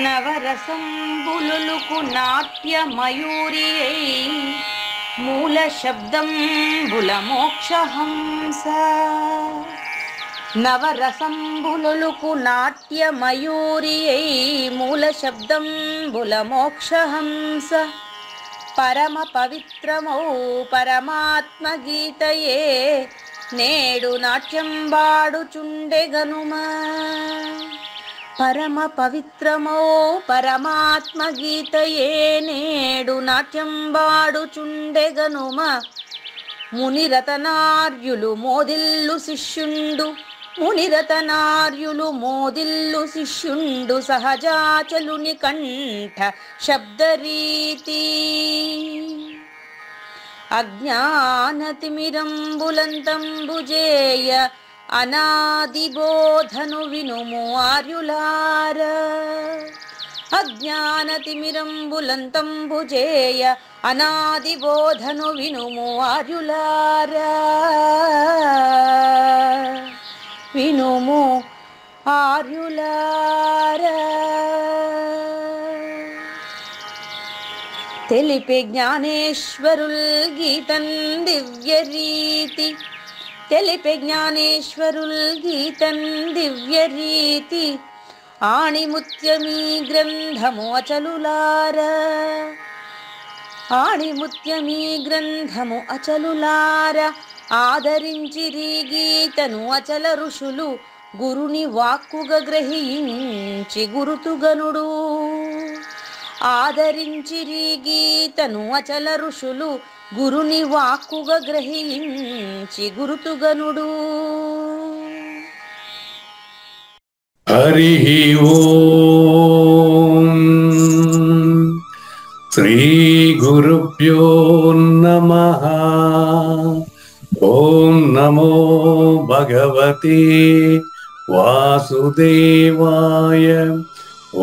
నవరసంబులుకు నాట్య మయూరియై మూల శబ్దంబుల మోక్షహంస. నవరసంబులుకు నాట్య మయూరియై మూల శబ్దంబుల మోక్షహంస. పరమ పవిత్రమౌ పరమాత్మ గీతయే నేడు నాట్యం వాడుచుండెగనుమా. పరమ పవిత్రమో పరమాత్మ గీతయే నేడు నాట్యం వాడుచుండెగనుమ. మునిరతనార్యులు మోదిల్లు శిష్యుండు, మునిరతనార్యులు మోదిల్లు శిష్యుండు సహజాచలుని కంఠ శబ్దరీతి. అజ్ఞానతిమిరంబులంతంబుజేయ అనాది బోధను వినుము ఆర్యులార. అజ్ఞానతిమిరంబులంతంబుజేయ అనాది బోధను వినుము ఆర్యులార. వినుము ఆర్యులార. తెలిపే జ్ఞానేశ్వరుల్ గీతం దివ్య రీతి. తెలిపే జ్ఞానేశ్వరుల్ గీతం దివ్య రీతి. ఆణిముత్యమీ గ్రంథము అచలులార. ఆణిముత్యమీ గ్రంథము అచలులార. ఆదరించిరి గీతను అచల ఋషులు గురుని వాక్కుగా గ్రహించి గురుతుగనుడు. ఆదరించిరి గీతను అచల ఋషులు గురుని వాక్కుగా గ్రహించి గురుతుగనుడు. హరి ఓం శ్రీ గురుభ్యో నమః. ఓం నమో భగవతే వాసుదేవాయ.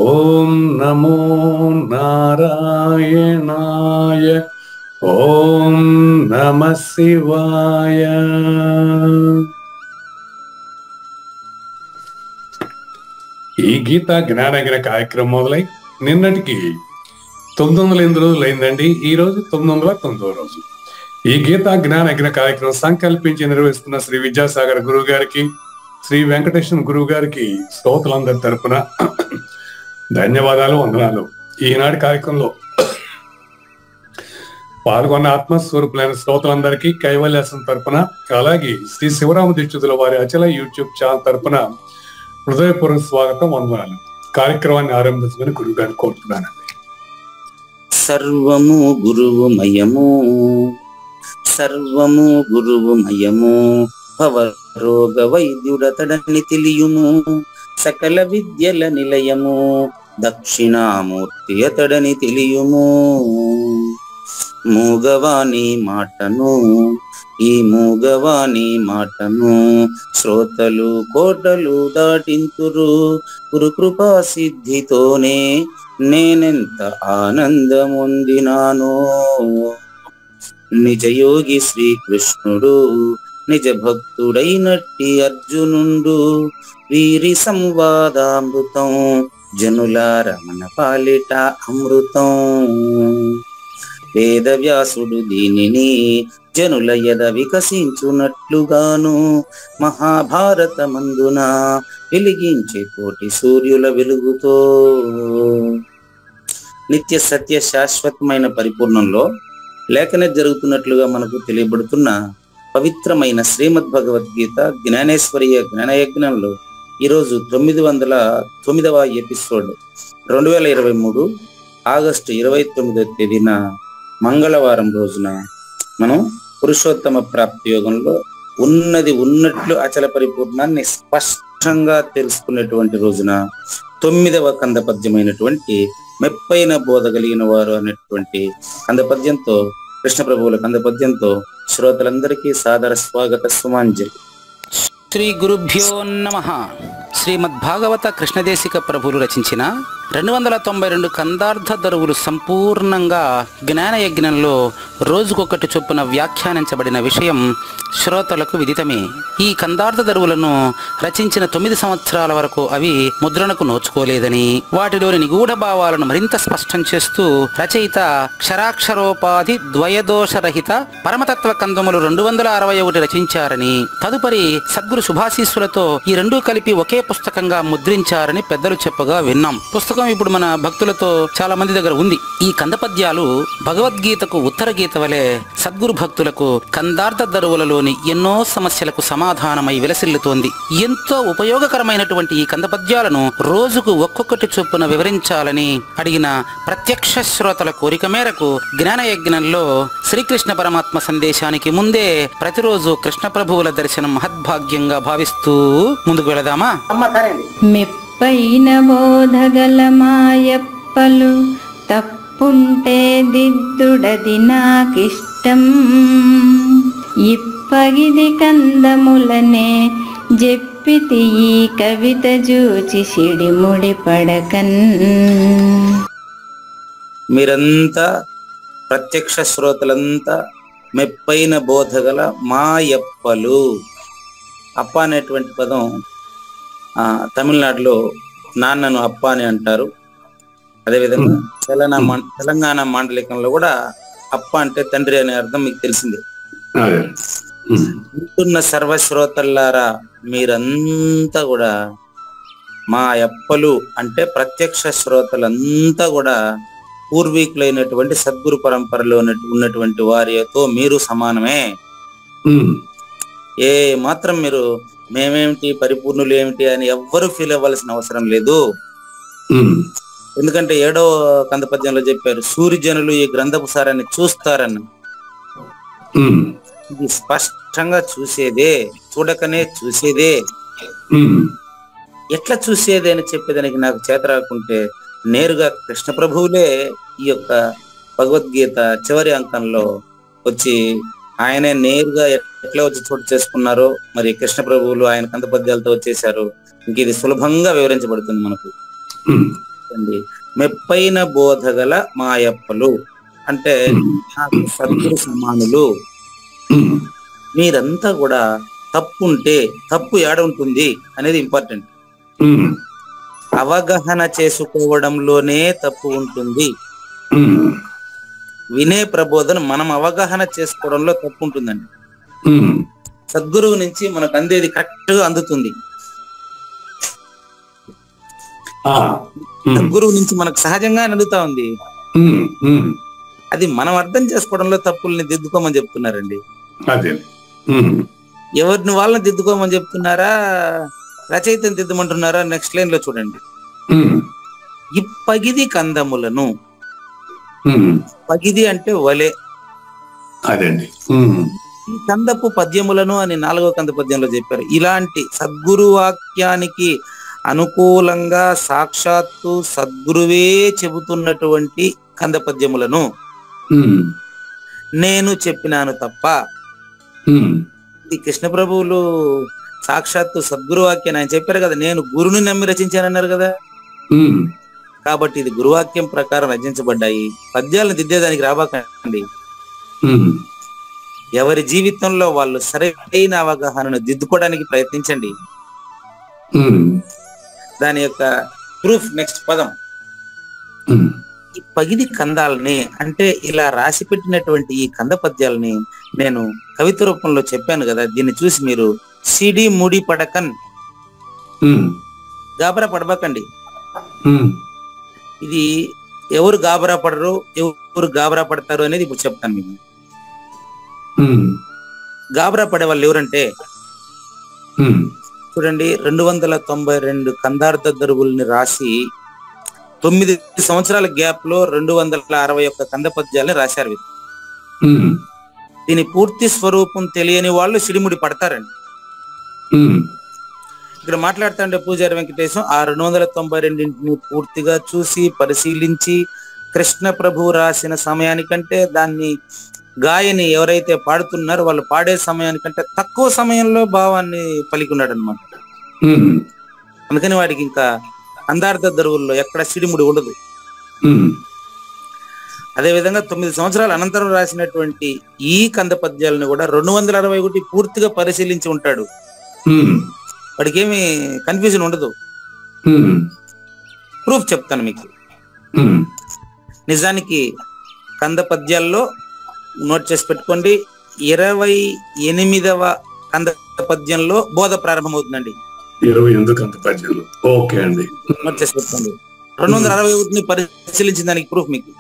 ఓం నమో నారాయణాయ. ఓం నమః శివాయ. ఈ గీత జ్ఞానగిన కార్యక్రమం మొదలై నిన్నటికి 908 రోజులు అయిందండి. ఈ రోజు 909వ రోజు. ఈ గీత జ్ఞానగిన కార్యక్రమం సంకల్పించి నిర్వహిస్తున్న శ్రీ విద్యాసాగర్ గురువు గారికి, శ్రీ వెంకటేశ్వర గురువు గారికి శ్రోతలందరి తరపున ధన్యవాదాలు, వందనాలు. ఈనాటి కార్యక్రమంలో పాల్గొన్న ఆత్మస్వరూపులైన శ్రోతలందరికీ కైవల్యాసం తరపున, అలాగే శ్రీ శివరామ దీక్షితుల వారి అచల యూట్యూబ్ ఛానల్ తరపున హృదయపూర్వక స్వాగతం, వందనాలు. కార్యక్రమాన్ని ఆరంభించమని గురువు గారిని కోరుతున్నానండి. సర్వము గురువు మయము, సర్వము గురువు మయము. భవరోగ వైద్యుడతడని తెలియుము. సకల విద్యల నిలయము దక్షిణామూర్తి అతడని తెలియుము. మూగవాణి మాటను, ఈ మూగవాణి మాటను శ్రోతలు కోటలు దాటింతురు. గురు కృపా సిద్ధితోనే నేనెంత ఆనందమొందినాను. నిజయోగి శ్రీకృష్ణుడు నిజ భక్తుడైనట్టి అర్జునుండు. వీరి సంవాదామృతం జనులార మన పాలిట అమృతం. వేదవ్యాసుడు దీనిని జనుల యద వికసించునట్లుగాను మహాభారతమందున వెలిగించే కోటి సూర్యుల వెలుగుతో నిత్య సత్య శాశ్వతమైన పరిపూర్ణంలో లేఖనే జరుగుతున్నట్లుగా మనకు తెలియబడుతున్న పవిత్రమైన శ్రీమద్ భగవద్గీత జ్ఞానేశ్వరీయ జ్ఞానయజ్ఞంలో ఈరోజు 909వ ఎపిసోడ్ 2023 ఆగస్టు 29వ తేదీన మంగళవారం రోజున మనం పురుషోత్తమ ప్రాప్తి యోగంలో ఉన్నది ఉన్నట్లు అచల పరిపూర్ణాన్ని స్పష్టంగా తెలుసుకునేటువంటి రోజున 9వ కందపద్యమైనటువంటి మెప్పైన బోధ కలిగిన వారు అనేటువంటి కందపద్యంతో, కృష్ణ ప్రభువుల కందపద్యంతో శ్రోతలందరికీ సాదర స్వాగత సుమాంజలి. శ్రీ గురుభ్యో నమః. శ్రీమద్భాగవత కృష్ణదేశిక ప్రభువులు రచించిన 292 కందార్థ దరువులు సంపూర్ణంగా జ్ఞాన యజ్ఞంలో రోజుకొకటి చొప్పున వ్యాఖ్యానించబడిన విషయం శ్రోతలకు విదితమే. ఈ కందార్థ దరువులను రచించిన 9 సంవత్సరాల వరకు అవి ముద్రణకు నోచుకోలేదని, వాటిలోని నిగూఢ భావాలను మరింత స్పష్టం చేస్తూ రచయిత క్షరాక్షరోపాధి ద్వయదోషరహిత పరమతత్వ కందములు 261 రచించారని, తదుపరి సద్గురు శుభాశీస్సులతో ఈ రెండూ కలిపి ఒకే పుస్తకంగా ముద్రించారని పెద్దలు చెప్పగా విన్నాం. పుస్తకం ఇప్పుడు మన భక్తులతో చాలా మంది దగ్గర ఉంది. ఈ కందపద్యాలు భగవద్గీతకు ఉత్తర గీత వలె సద్గురు భక్తులకు కందార్థ దరువులలోని ఎన్నో సమస్యలకు సమాధానమై విలసిల్లుతోంది. ఎంతో ఉపయోగకరమైనటువంటి ఈ కందపద్యాలను రోజుకు ఒక్కొక్కటి చొప్పున వివరించాలని అడిగిన ప్రత్యక్ష శ్రోతల కోరిక మేరకు జ్ఞానయజ్ఞంలో శ్రీకృష్ణ పరమాత్మ సందేశానికి ముందే ప్రతిరోజు కృష్ణ ప్రభువుల దర్శనం మహద్భాగ్యంగా భావిస్తూ ముందుకు వెళదామా? మెప్పైన బోధగల మాయప్పలు తప్పుంటే దిద్దుడది నాకిష్టం. ఇప్పగిది కందములనే జెప్పితి ఈ కవిత జూచి సిడిముడి పడకన్. మీరంతా ప్రత్యక్ష శ్రోతలంతా మెప్పైన బోధగల మాయప్పలు. అప్ప అనేటువంటి పదం తమిళనాడులో నాన్నను అప్ప అని అంటారు. అదేవిధంగా తెలంగాణ మాండలికంలో కూడా అప్ప అంటే తండ్రి అనే అర్థం మీకు తెలిసిందే. ఉంటున్న సర్వశ్రోతల్లారా మీరంతా కూడా మా అప్పలు అంటే ప్రత్యక్ష శ్రోతలంతా కూడా పూర్వీకులైనటువంటి సద్గురు పరంపరలో ఉన్నటువంటి వారితో మీరు సమానమే. ఏ మాత్రం మీరు మేమేమిటి పరిపూర్ణులు ఏమిటి అని ఎవ్వరు ఫీల్ అవ్వాల్సిన అవసరం లేదు. ఎందుకంటే 7వ కందపద్యంలో చెప్పారు, సూర్యజనులు ఈ గ్రంథపు సారాన్ని చూస్తారన్న. ఇది స్పష్టంగా చూసేదే, చూడకనే చూసేదే. ఎట్లా చూసేది అని చెప్పేదానికి నాకు చేత రాకుంటే నేరుగా కృష్ణ ప్రభువులే ఈ యొక్క భగవద్గీత చివరి అంకంలో వచ్చి ఆయనే నేరుగా ఎట్లా వచ్చి చోటు చేసుకున్నారో మరి కృష్ణ ప్రభువులు ఆయన కందపద్యాలతో వచ్చేసారు. ఇంక ఇది సులభంగా వివరించబడుతుంది మనకు. మెప్పైన బోధగల మాయప్పలు అంటే సద్గురు సమానులు. మీరంతా కూడా తప్పుంటే తప్పు ఏడ ఉంటుంది అనేది ఇంపార్టెంట్. అవగాహన చేసుకోవడంలోనే తప్పు ఉంటుంది. వినే ప్రబోధన మనం అవగాహన చేసుకోవడంలో తప్పు ఉంటుందండి. సద్గురువు నుంచి మనకు అందేది కరెక్ట్ గా అందుతుంది. సద్గురువు నుంచి మనకు సహజంగా అందుతా ఉంది. అది మనం అర్థం చేసుకోవడంలో తప్పుల్ని దిద్దుకోమని చెప్తున్నారండి. ఎవరిని వాళ్ళని దిద్దుకోమని చెప్తున్నారా, రచయితను దిద్దమంటున్నారా? నెక్స్ట్ లైన్ లో చూడండి. ఇప్పగిది కందములను, పగిది అంటే వలె, అదండి ఈ కందపు పద్యములను అని 4వ కంద పద్యంలో చెప్పారు. ఇలాంటి సద్గురు వాక్యానికి అనుకూలంగా సాక్షాత్తు సద్గురువే చెబుతున్నటువంటి కంద పద్యములను నేను చెప్పినాను తప్ప. ఈ కృష్ణ ప్రభువులు సాక్షాత్తు సద్గురు వాక్యాన్ని ఆయన చెప్పారు కదా, నేను గురుని నమ్మి రచించానన్నారు కదా. కాబట్టి ఇది గురువాక్యం ప్రకారం రచించబడ్డాయి. పద్యాలను దిద్దేదానికి రాబాకండి. ఎవరి జీవితంలో వాళ్ళు సరైన అవగాహనను దిద్దుకోవడానికి ప్రయత్నించండి. దాని యొక్క ప్రూఫ్ నెక్స్ట్ పదం. ఈ పగిది కందాలని అంటే ఇలా రాసి పెట్టినటువంటి ఈ కంద పద్యాలని నేను కవిత రూపంలో చెప్పాను కదా. దీన్ని చూసి మీరు సిడి ముడి పడకన్, గాబరా పడబాకండి. ఇది ఎవరు గాబరా పడరు, ఎవరు గాబరా పడతారు అనేది ఇప్పుడు చెప్తాను మీకు. గాబరా పడే వాళ్ళు ఎవరంటే చూడండి, 292 కందార్థ దరువుల్ని రాసి 9 సంవత్సరాల గ్యాప్ లో 261 కంద పద్యాలని రాశారు. దీని పూర్తి స్వరూపం తెలియని వాళ్ళు సిడిముడి పడతారండి. ఇక్కడ మాట్లాడుతుంటే పూజారి వెంకటేశం ఆ 292 పూర్తిగా చూసి పరిశీలించి కృష్ణ ప్రభు రాసిన సమయానికంటే దాన్ని గాయని ఎవరైతే పాడుతున్నారో వాళ్ళు పాడే సమయానికంటే తక్కువ సమయంలో భావాన్ని పలికిన్నాడు అనమాట. అందుకని వాడికి ఇంకా కందార్థ దరువుల్లో ఎక్కడ సిడిముడి ఉండదు. అదేవిధంగా 9 సంవత్సరాల అనంతరం రాసినటువంటి ఈ కంద పద్యాలను కూడా 261 పూర్తిగా పరిశీలించి ఉంటాడు. వాడికి ఏమి కన్ఫ్యూజన్ ఉండదు. ప్రూఫ్ చెప్తాను మీకు. నిజానికి కంద పద్యాల్లో నోట్ చేసి పెట్టుకోండి, 28వ కంద పద్యంలో బోధ ప్రారంభమవుతుందండి. 28 కంద పద్యంలో. ఓకే అండి, నోట్ చేసి పెట్టుకోండి. 261ని పరిశీలించిన దానికి ప్రూఫ్ మీకు.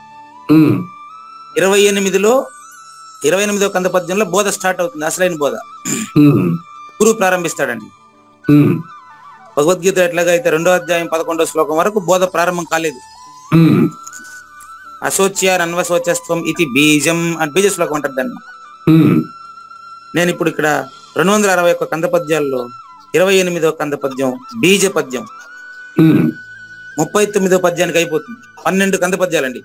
28వ కంద పద్యంలో బోధ స్టార్ట్ అవుతుంది, అసలైన బోధ. గురువు ప్రారంభిస్తాడండి. భగవద్గీత ఎట్లాగా అయితే 2వ అధ్యాయం 11వ శ్లోకం వరకు బోధ ప్రారంభం కాలేదు. అశోచ్యార్ అన్వశోచస్వం ఇది బీజం అని బీజ శ్లోకం అంటారు దాన్ని. నేను ఇప్పుడు ఇక్కడ 261 కంద పద్యాల్లో 28వ కంద పద్యం బీజ పద్యం. 39వ పద్యానికి అయిపోతుంది. 12 కంద పద్యాలండి.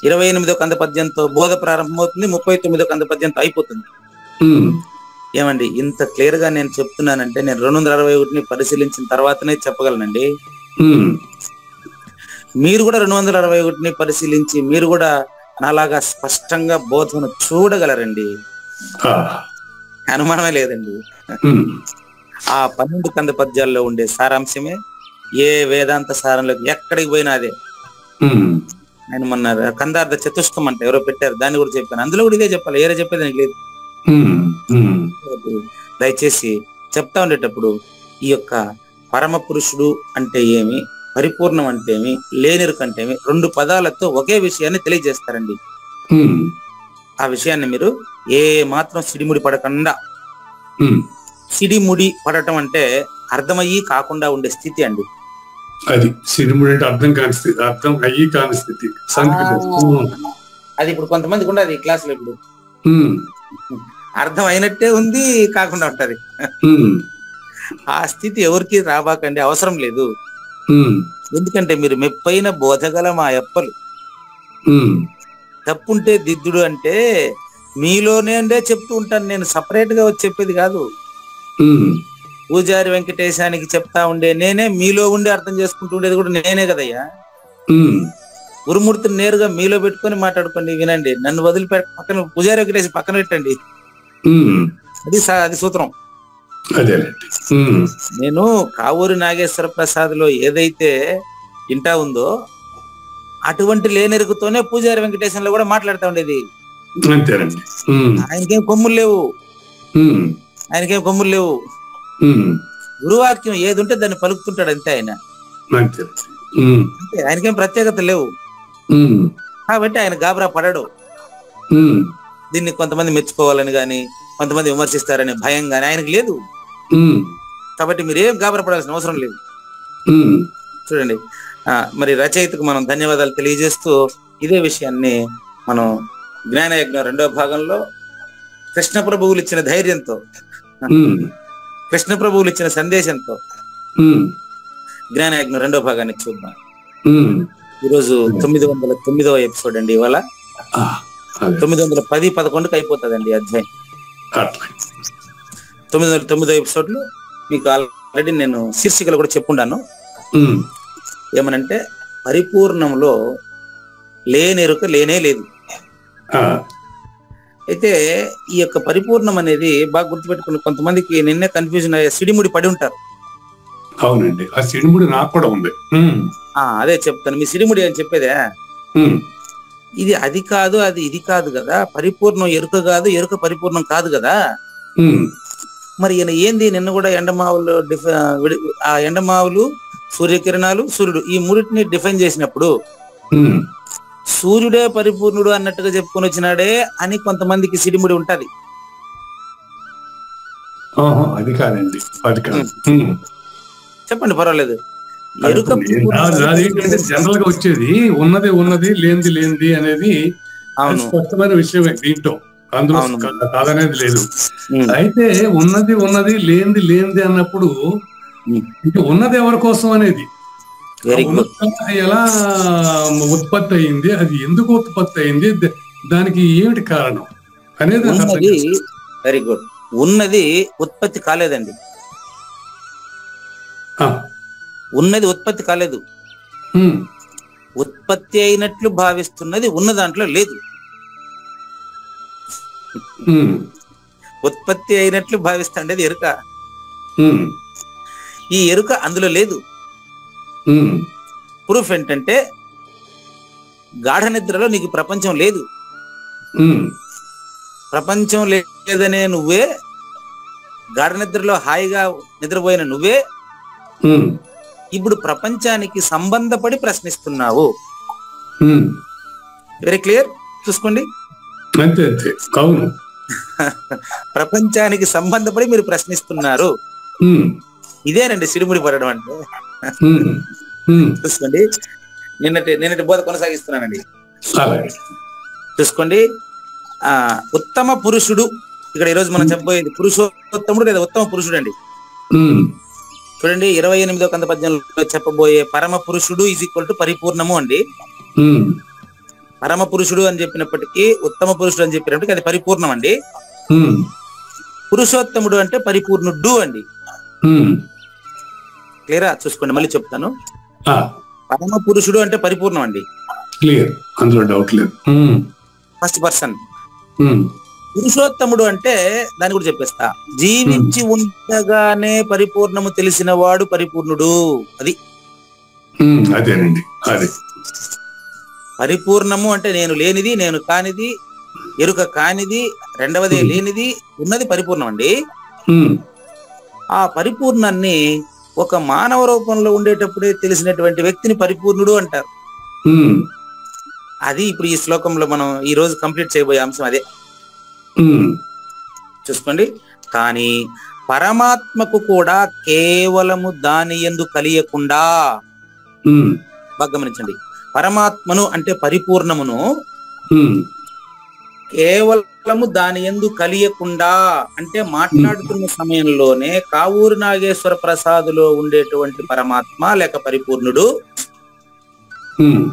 28వ కంద పద్యంతో బోధ ప్రారంభమవుతుంది, 39వ కంద పద్యంతో అయిపోతుంది. ఏమండి, ఇంత క్లియర్ గా నేను చెప్తున్నానంటే నేను 261ని పరిశీలించిన తర్వాతనే చెప్పగలనండి. మీరు కూడా 261ని పరిశీలించి మీరు కూడా నాలాగా స్పష్టంగా బోధను చూడగలరండి, అనుమానమే లేదండి. ఆ 12 కంద పద్యాల్లో ఉండే సారాంశమే ఏ వేదాంత సారంలోకి ఎక్కడికి పోయినా అదే. నేను మొన్న కందార్థ చతుష్టం అంటే ఎవరో పెట్టారు, దాన్ని కూడా చెప్పాను. అందులో కూడా ఇదే చెప్పాలి, ఏరే చెప్పేది నాకు లేదు. దయచేసి చెప్తా ఉండేటప్పుడు ఈ యొక్క పరమ పురుషుడు అంటే ఏమి, పరిపూర్ణం అంటే ఏమి, లేనిరుక అంటే ఏమి, 2 పదాలతో ఒకే విషయాన్ని తెలియజేస్తారండి. ఆ విషయాన్ని మీరు ఏ మాత్రం సిడిముడి పడకుండా, సిడిముడి పడటం అంటే అర్థమయ్యి కాకుండా ఉండే స్థితి అండి. అది సిడిముడి అంటే అర్థం కాని స్థితి, అర్థం అయ్యి కాని స్థితి. అది ఇప్పుడు కొంతమందికి ఉండదు ఈ క్లాసులో. ఇప్పుడు అర్థం అయినట్టే ఉంది, కాకుండా ఉంటది. ఆ స్థితి ఎవరికి రాబాకండి, అవసరం లేదు. ఎందుకంటే మీరు మెప్పైన బోధగల మా అప్పలు. తప్పుంటే దిద్దుడు అంటే మీలోనే చెప్తూ ఉంటాను నేను, సపరేట్ గా వచ్చి చెప్పేది కాదు. పూజారి వెంకటేశానికి చెప్తా ఉండే నేనే, మీలో ఉండి అర్థం చేసుకుంటూ ఉండేది కూడా నేనే కదయ్యా. గురుమూర్తిని నేరుగా మీలో పెట్టుకొని మాట్లాడుకోండి, వినండి. నన్ను వదిలిపెట్ట పక్కన పూజారి వెంకటేశ్ పక్కన పెట్టండి. అది సూత్రం. నేను కావూరి నాగేశ్వర ప్రసాద్ లో ఏదైతే ఇంటా ఉందో అటువంటి లేనెరుగుతోనే పూజారి వెంకటేశంలో కూడా మాట్లాడుతూ ఉండేది. ఆయనకేం కొమ్ములు లేవు, ఆయనకేం కొమ్ములు లేవు. గురువాక్యం ఏది ఉంటే దాన్ని పలుకుతుంటాడు అంతే ఆయన. ఆయనకేం ప్రత్యేకత లేవు కాబట్టి ఆయన గాబరా పడడు. దీన్ని కొంతమంది మెచ్చుకోవాలని గాని, కొంతమంది విమర్శిస్తారనే భయం గాని ఆయనకు లేదు. కాబట్టి మీరేం గాబరా పడాల్సిన అవసరం లేదు. చూడండి, మరి రచయితకు మనం ధన్యవాదాలు తెలియజేస్తూ ఇదే విషయాన్ని మనం జ్ఞానయజ్ఞం 2వ భాగంలో కృష్ణ ప్రభువులు ఇచ్చిన ధైర్యంతో, కృష్ణ ప్రభువులు ఇచ్చిన సందేశంతో జ్ఞానయజ్ఞం 2వ భాగాన్ని చూద్దాం. ఈరోజు 909వ ఎపిసోడ్ అండి. ఇవాళ 910-11కి అయిపోతుందండి అధ్యాయం. 909వ ఎపిసోడ్లో మీకు ఆల్రెడీ నేను శీర్షికలు కూడా చెప్పుండాను. ఏమనంటే పరిపూర్ణంలో లేనెరుక లేనే లేదు. అయితే ఈ యొక్క పరిపూర్ణం అనేది బాగా గుర్తుపెట్టుకుని, కొంతమందికి నిన్నే కన్ఫ్యూజన్ అయ్యే సిడిముడి పడి ఉంటారు. అవునండి, ఆ సిడిముడి నాకు కూడా ఉంది. అదే చెప్తాను. మీ సిడిముడి అని చెప్పేదే ఇది అది కాదు, అది ఇది కాదు కదా. పరిపూర్ణం ఎరుక కాదు, ఎరుక పరిపూర్ణం కాదు కదా. మరి ఈయన ఏంది, నిన్న కూడా ఎండమావులు ఆ ఎండమావులు, సూర్యకిరణాలు, సూర్యుడు, ఈ మూడింటిని డిఫైన్ చేసినప్పుడు సూర్యుడే పరిపూర్ణుడు అన్నట్టుగా చెప్పుకొని వచ్చినాడే అని కొంతమందికి సిడిముడి ఉంటది. అది కాదండి, అది కాదు. చెప్పండి, పర్వాలేదు. జనరల్ గా వచ్చేది ఉన్నది ఉన్నది, లేనిది లేనిది అనేది స్పష్టమైన విషయమే దీంట్లో, అందులో కాదనేది లేదు. అయితే ఉన్నది ఉన్నది, లేనిది లేనిది అన్నప్పుడు ఇంకా ఉన్నది ఎవరి కోసం అనేది, ఎలా ఉత్పత్తి అయింది, అది ఎందుకు ఉత్పత్తి అయింది, దానికి ఏమిటి కారణం అనేది. Very good. ఉన్నది ఉత్పత్తి కాలేదండి. ఆ, ఉన్నది ఉత్పత్తి కాలేదు. ఉమ్, ఉత్పత్తి అయినట్లు భావిస్తున్నది ఉన్న దాంట్లో లేదు. ఉమ్, ఉత్పత్తి అయినట్లు భావిస్తుండేది ఎరుక. ఉమ్, ఈ ఎరుక అందులో లేదు. ఉమ్, ప్రూఫ్ ఏంటంటే గాఢ నిద్రలో నీకు ప్రపంచం లేదు. ఉమ్, ప్రపంచం లేదనే నువ్వే, గాఢ నిద్రలో హాయిగా నిద్రపోయిన నువ్వే ఉమ్, ఇప్పుడు ప్రపంచానికి సంబంధపడి ప్రశ్నిస్తున్నావు. ఉమ్. వెరీ క్లియర్, చూసుకోండి. అంతే అంతే, అవును. ప్రపంచానికి సంబంధపడి మీరు ప్రశ్నిస్తున్నారు. ఉమ్, ఇదేనండి సిడిముడి పడడం అంటే. ఉమ్, ఉమ్. చూసుకోండి, నిన్నటి బోధ కొనసాగిస్తున్నానండి. అలాగే. చూసుకోండి. ఉత్తమ పురుషుడు, ఇక్కడ ఈరోజు మనం చెప్పబోయేది పురుషోత్తముడు లేదా ఉత్తమ పురుషుడు అండి. ఉమ్, చూడండి, 28వ కంద పద్యంలో చెప్పబోయే పరమ పురుషుడు ఈజ్ ఈక్వల్ టు పరిపూర్ణము అండి. ఉమ్, పరమ పురుషుడు అని చెప్పినప్పటికీ, ఉత్తమ పురుషుడు అని చెప్పినప్పటికీ అది పరిపూర్ణం అండి. ఉమ్, పురుషోత్తముడు అంటే పరిపూర్ణుడు అండి. ఉమ్. క్లియరా? చూసుకోండి, మళ్ళీ చెప్తాను. ఆ, పరమ పురుషుడు అంటే పరిపూర్ణం అండి, క్లియర్, అందులో డౌట్ లేదు. ఉమ్, ఫస్ట్ పర్సన్. ఉమ్, పురుషోత్తముడు అంటే దాన్ని కూడా చెప్పేస్తా. జీవించి ఉండగానే పరిపూర్ణము తెలిసిన వాడు పరిపూర్ణుడు. అది ఉమ్, అదేనండి, అదే. పరిపూర్ణము అంటే నేను లేనిది, నేను కానిది, ఎరుక కానిది, రెండవదే లేనిది, ఉన్నది పరిపూర్ణం అండి. ఉమ్, ఆ పరిపూర్ణాన్ని ఒక మానవ రూపంలో ఉండేటప్పుడే తెలిసినటువంటి వ్యక్తిని పరిపూర్ణుడు అంటారు. ఉమ్, అది ఇప్పుడు ఈ శ్లోకంలో మనం ఈ రోజు కంప్లీట్ చేయబోయే అంశం అదే. ఉమ్, చూసుకోండి. కానీ పరమాత్మకు కూడా కేవలము దాని యందు కలియకుండా, ఉమ్, బాగా గమనించండి, పరమాత్మను అంటే పరిపూర్ణమును ఉమ్, కేవలము దాని యందు కలియకుండా అంటే మాట్లాడుతున్న సమయంలోనే కావూరు నాగేశ్వర ప్రసాదులో ఉండేటువంటి పరమాత్మ లేక పరిపూర్ణుడు ఉమ్,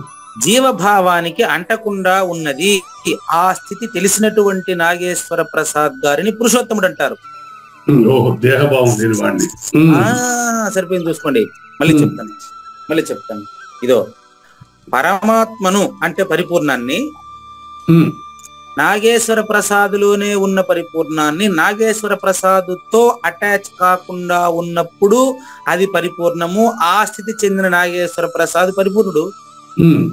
జీవభావానికి అంటకుండా ఉన్నది. ఆ స్థితి తెలిసినటువంటి నాగేశ్వర ప్రసాద్ గారిని పురుషోత్తముడు అంటారు. ఉమ్. ఓహో, దేహభావం లేని వాడిని. ఉమ్, సరిపోయింది, చూసుకోండి. మళ్ళీ చెప్తాను. ఇదో పరమాత్మను అంటే పరిపూర్ణాన్ని, ఉమ్, నాగేశ్వర ప్రసాదులోనే ఉన్న పరిపూర్ణాన్ని నాగేశ్వర ప్రసాదుతో అటాచ్ కాకుండా ఉన్నప్పుడు అది పరిపూర్ణము. ఆ స్థితి చెందిన నాగేశ్వర ప్రసాద్ పరిపూర్ణుడు. ఉమ్,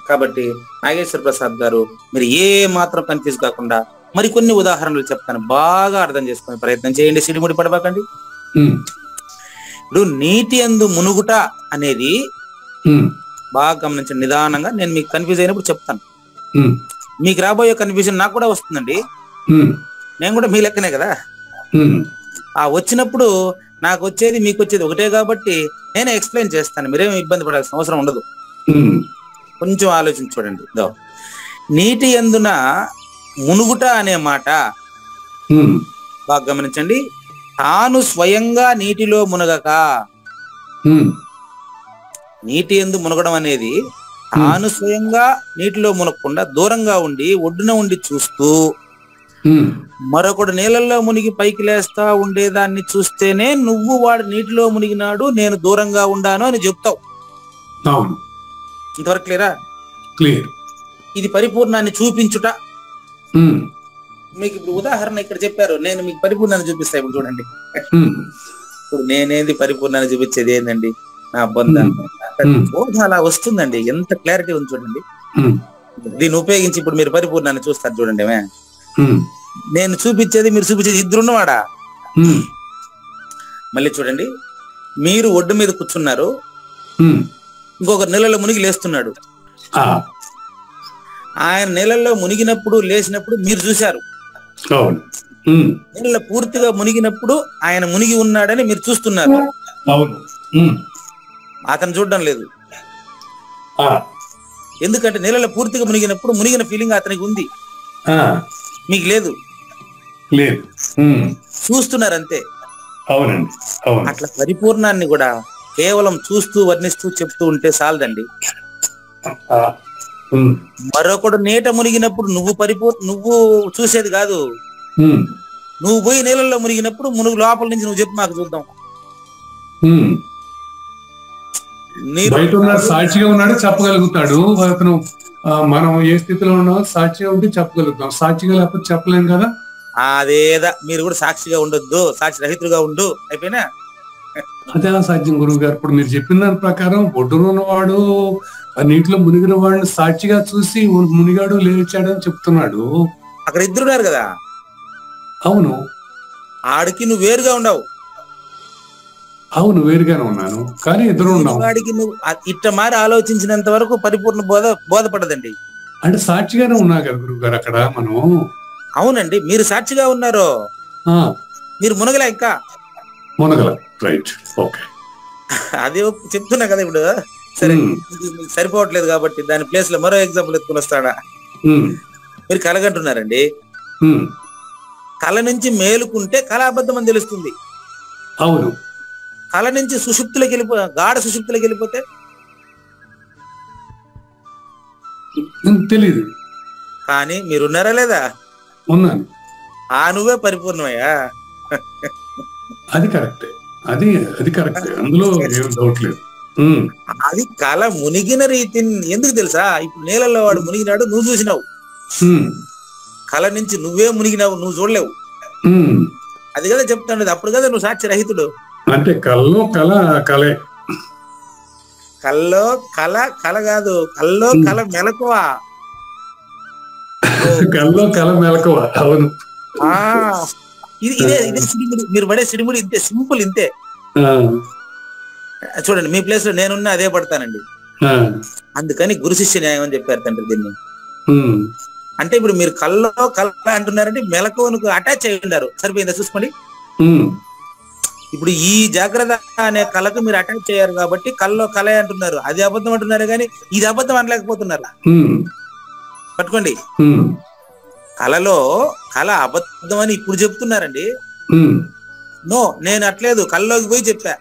కాబట్టి నాగేశ్వర ప్రసాద్ గారు మీరు ఏ మాత్రం కన్ఫ్యూజ్ కాకుండా మరికొన్ని ఉదాహరణలు చెప్తాను, బాగా అర్థం చేసుకునే ప్రయత్నం చేయండి, సిడిముడి పడబాకండి. ఉమ్, ఇప్పుడు నీటి యందు మునుగుట అనేది ఉమ్, బాగా గమనించండి నిదానంగా. నేను మీకు కన్ఫ్యూజ్ అయినప్పుడు చెప్తాను. ఉమ్, మీకు రాబోయే కన్ఫ్యూజన్ నాకు కూడా వస్తుందండి. ఉమ్, నేను కూడా మీ లెక్కనే కదా. ఉమ్, ఆ వచ్చినప్పుడు నాకు వచ్చేది మీకు వచ్చేది ఒకటే కాబట్టి నేనే ఎక్స్ప్లెయిన్ చేస్తాను, మీరేమి ఇబ్బంది పడాల్సిన అవసరం ఉండదు. ఉమ్, కొంచెం ఆలోచించి చూడండి. నీటి యందున మునుగుట అనే మాట ఉమ్, బాగా గమనించండి. తాను స్వయంగా నీటిలో మునగక, ఉమ్, నీటి యందు మునగడం అనేది తాను స్వయంగా నీటిలో మునగకుండా దూరంగా ఉండి ఒడ్డున ఉండి చూస్తూ ఉమ్, మరొకడు నీళ్ళల్లో మునిగి పైకి లేస్తా ఉండేదాన్ని చూస్తేనే నువ్వు వాడు నీటిలో మునిగినాడు, నేను దూరంగా ఉండాను అని చెప్తావు. అవును, ఇంతవరకు క్లియరా? క్లియర్. ఇది పరిపూర్ణాన్ని చూపించుట. ఉమ్, మీకు ఇప్పుడు ఉదాహరణ ఇక్కడ చెప్పారు, నేను మీకు పరిపూర్ణాన్ని చూపిస్తా. ఇప్పుడు చూడండి, ఉమ్, ఇప్పుడు నేనేది పరిపూర్ణాన్ని చూపించేది ఏందండి, నా బొంద. బోధ అలా వస్తుందండి, ఎంత క్లారిటీ ఉంది చూడండి. ఉమ్, దీన్ని ఉపయోగించి ఇప్పుడు మీరు పరిపూర్ణాన్ని చూస్తారు చూడండి. ఉమ్, నేను చూపించేది మీరు చూపించేది ఇద్దరున్నవాడా? ఉమ్, మళ్ళీ చూడండి, మీరు ఒడ్డు మీద కూర్చున్నారు, ఉమ్, ఇంకొక నీళ్ళలో మునిగి లేస్తున్నాడు. ఆ, ఆయన నీళ్ళల్లో మునిగినప్పుడు లేచినప్పుడు మీరు చూశారు. అవును. ఉమ్, నీళ్ళ పూర్తిగా మునిగినప్పుడు ఆయన మునిగి ఉన్నాడని మీరు చూస్తున్నారు. అవును. ఉమ్, అతను చూడడం లేదు. ఆ, ఎందుకంటే నీళ్ళలో పూర్తిగా మునిగినప్పుడు మునిగిన ఫీలింగ్ అతనికి ఉంది, ఆ, మీకు లేదు. లేదు. ఉమ్, చూస్తున్నారు అంతే. అవునండి, అవును. అట్లా పరిపూర్ణాన్ని కూడా కేవలం చూస్తూ వర్ణిస్తూ చెప్తూ ఉంటే చాలదండి. ఆ, ఉమ్, మరొకడు నీట మునిగినప్పుడు నువ్వు చూసేది కాదు, ఉమ్, నువ్వు పోయి నీళ్ళల్లో మునిగినప్పుడు మునుగు లోపల నుంచి నువ్వు చెప్పు మాకు చూద్దాం. ఉమ్. మీరు బయట ఉన్నాడు, సాక్షిగా ఉన్నాడు, చెప్పగలుగుతాడు అతను. మనం ఏ స్థితిలో ఉన్నామో సాక్షిగా ఉంటే చెప్పగలుగుతాం, సాక్షిగా లేకపోతే చెప్పలేం కదా. అదేదా మీరు కూడా సాక్షిగా ఉండొద్దు, సాక్షి రహితుడుగా ఉండు అయిపోయినా. అదే సాధ్యం గురువు గారు. ఇప్పుడు మీరు చెప్పిన దాని ప్రకారం ఒడ్డున ఉన్నవాడు ఆ నీటిలో మునిగిన వాడిని సాక్షిగా చూసి మునిగాడు లేచాడు అని చెప్తున్నాడు. అక్కడ ఇద్దరున్నారు కదా. అవును, ఆడికి నువ్వు వేరుగా ఉండవు. అవును వేరుగానే ఉన్నాను, కానీ ఇద్దరు ఉన్నాం. వాడికి నువ్వు ఇట్ట మారి ఆలోచించినంత వరకు పరిపూర్ణ బోధపడదండి. అంటే సాక్షిగానే ఉన్నా కదా గురువు గారు అక్కడ మనం. అవునండి, మీరు సాక్షిగా ఉన్నారు, మీరు మునగలే ఇంకా మునగల. Right, okay. అదే చెప్తున్నా కదా ఇప్పుడు. సరే, మీకు సరిపోవట్లేదు కాబట్టి దాని ప్లేస్ లో మరో ఎగ్జాంపుల్ ఎత్తుకుని వస్తాడా. మీరు కలగంటున్నారండి, కళ నుంచి మేలుకుంటే కళ అబద్ధం అని తెలుస్తుంది. అవును. కళ నుంచి సుషుప్తిలోకి గాఢ సుషుప్తిలోకి వెళ్ళిపోతే తెలీదు. కానీ మీరున్నారా లేదా? ఉన్నాను. నువ్వే పరిపూర్ణమయ్యా. అది కరెక్టే, అది కరెక్టే, అందులో ఏం డౌట్ లేదు. అది కళ మునిగిన రీతిని ఎందుకు తెలుసా? ఇప్పుడు నీళ్ళల్లో వాడు మునిగినాడు, నువ్వు చూసినావు. కళ నుంచి నువ్వే మునిగినావు, నువ్వు చూడలేవు. అది కదా చెప్తాను, అప్పుడు కదా నువ్వు సాక్షి రహితుడు. అంటే కల్లో కళే. కల్లో కళ కాదు, కల్లో కళ మెలకువ. కల్లో కళ మెలకువ. అవును. ఇదే సిడిముడి, మీరు పడే సిడిముడి ఇంతే, సింపుల్ ఇంతే. చూడండి, మీ ప్లేస్ లో నేనున్నా అదే పడతానండి. అందుకని గురు శిష్య న్యాయం అని చెప్పారు తండ్రి దీన్ని. అంటే ఇప్పుడు మీరు కళ్ళ అంటున్నారంటే మెలకువను అటాచ్ అయి ఉన్నారు. సరిపోయిందా? చూసుకోండి. ఇప్పుడు ఈ జాగ్రత్త అనే కళకు మీరు అటాచ్ అయ్యారు కాబట్టి కళ్ళలో కళ అంటున్నారు. అది అబద్ధం అంటున్నారు, కానీ ఇది అబద్ధం అనలేకపోతున్నారు. పట్టుకోండి, కళలో కళ అబద్ధం అని ఇప్పుడు చెప్తున్నారండి. నో, నేను అట్లేదు, కళ్ళలోకి పోయి చెప్పా.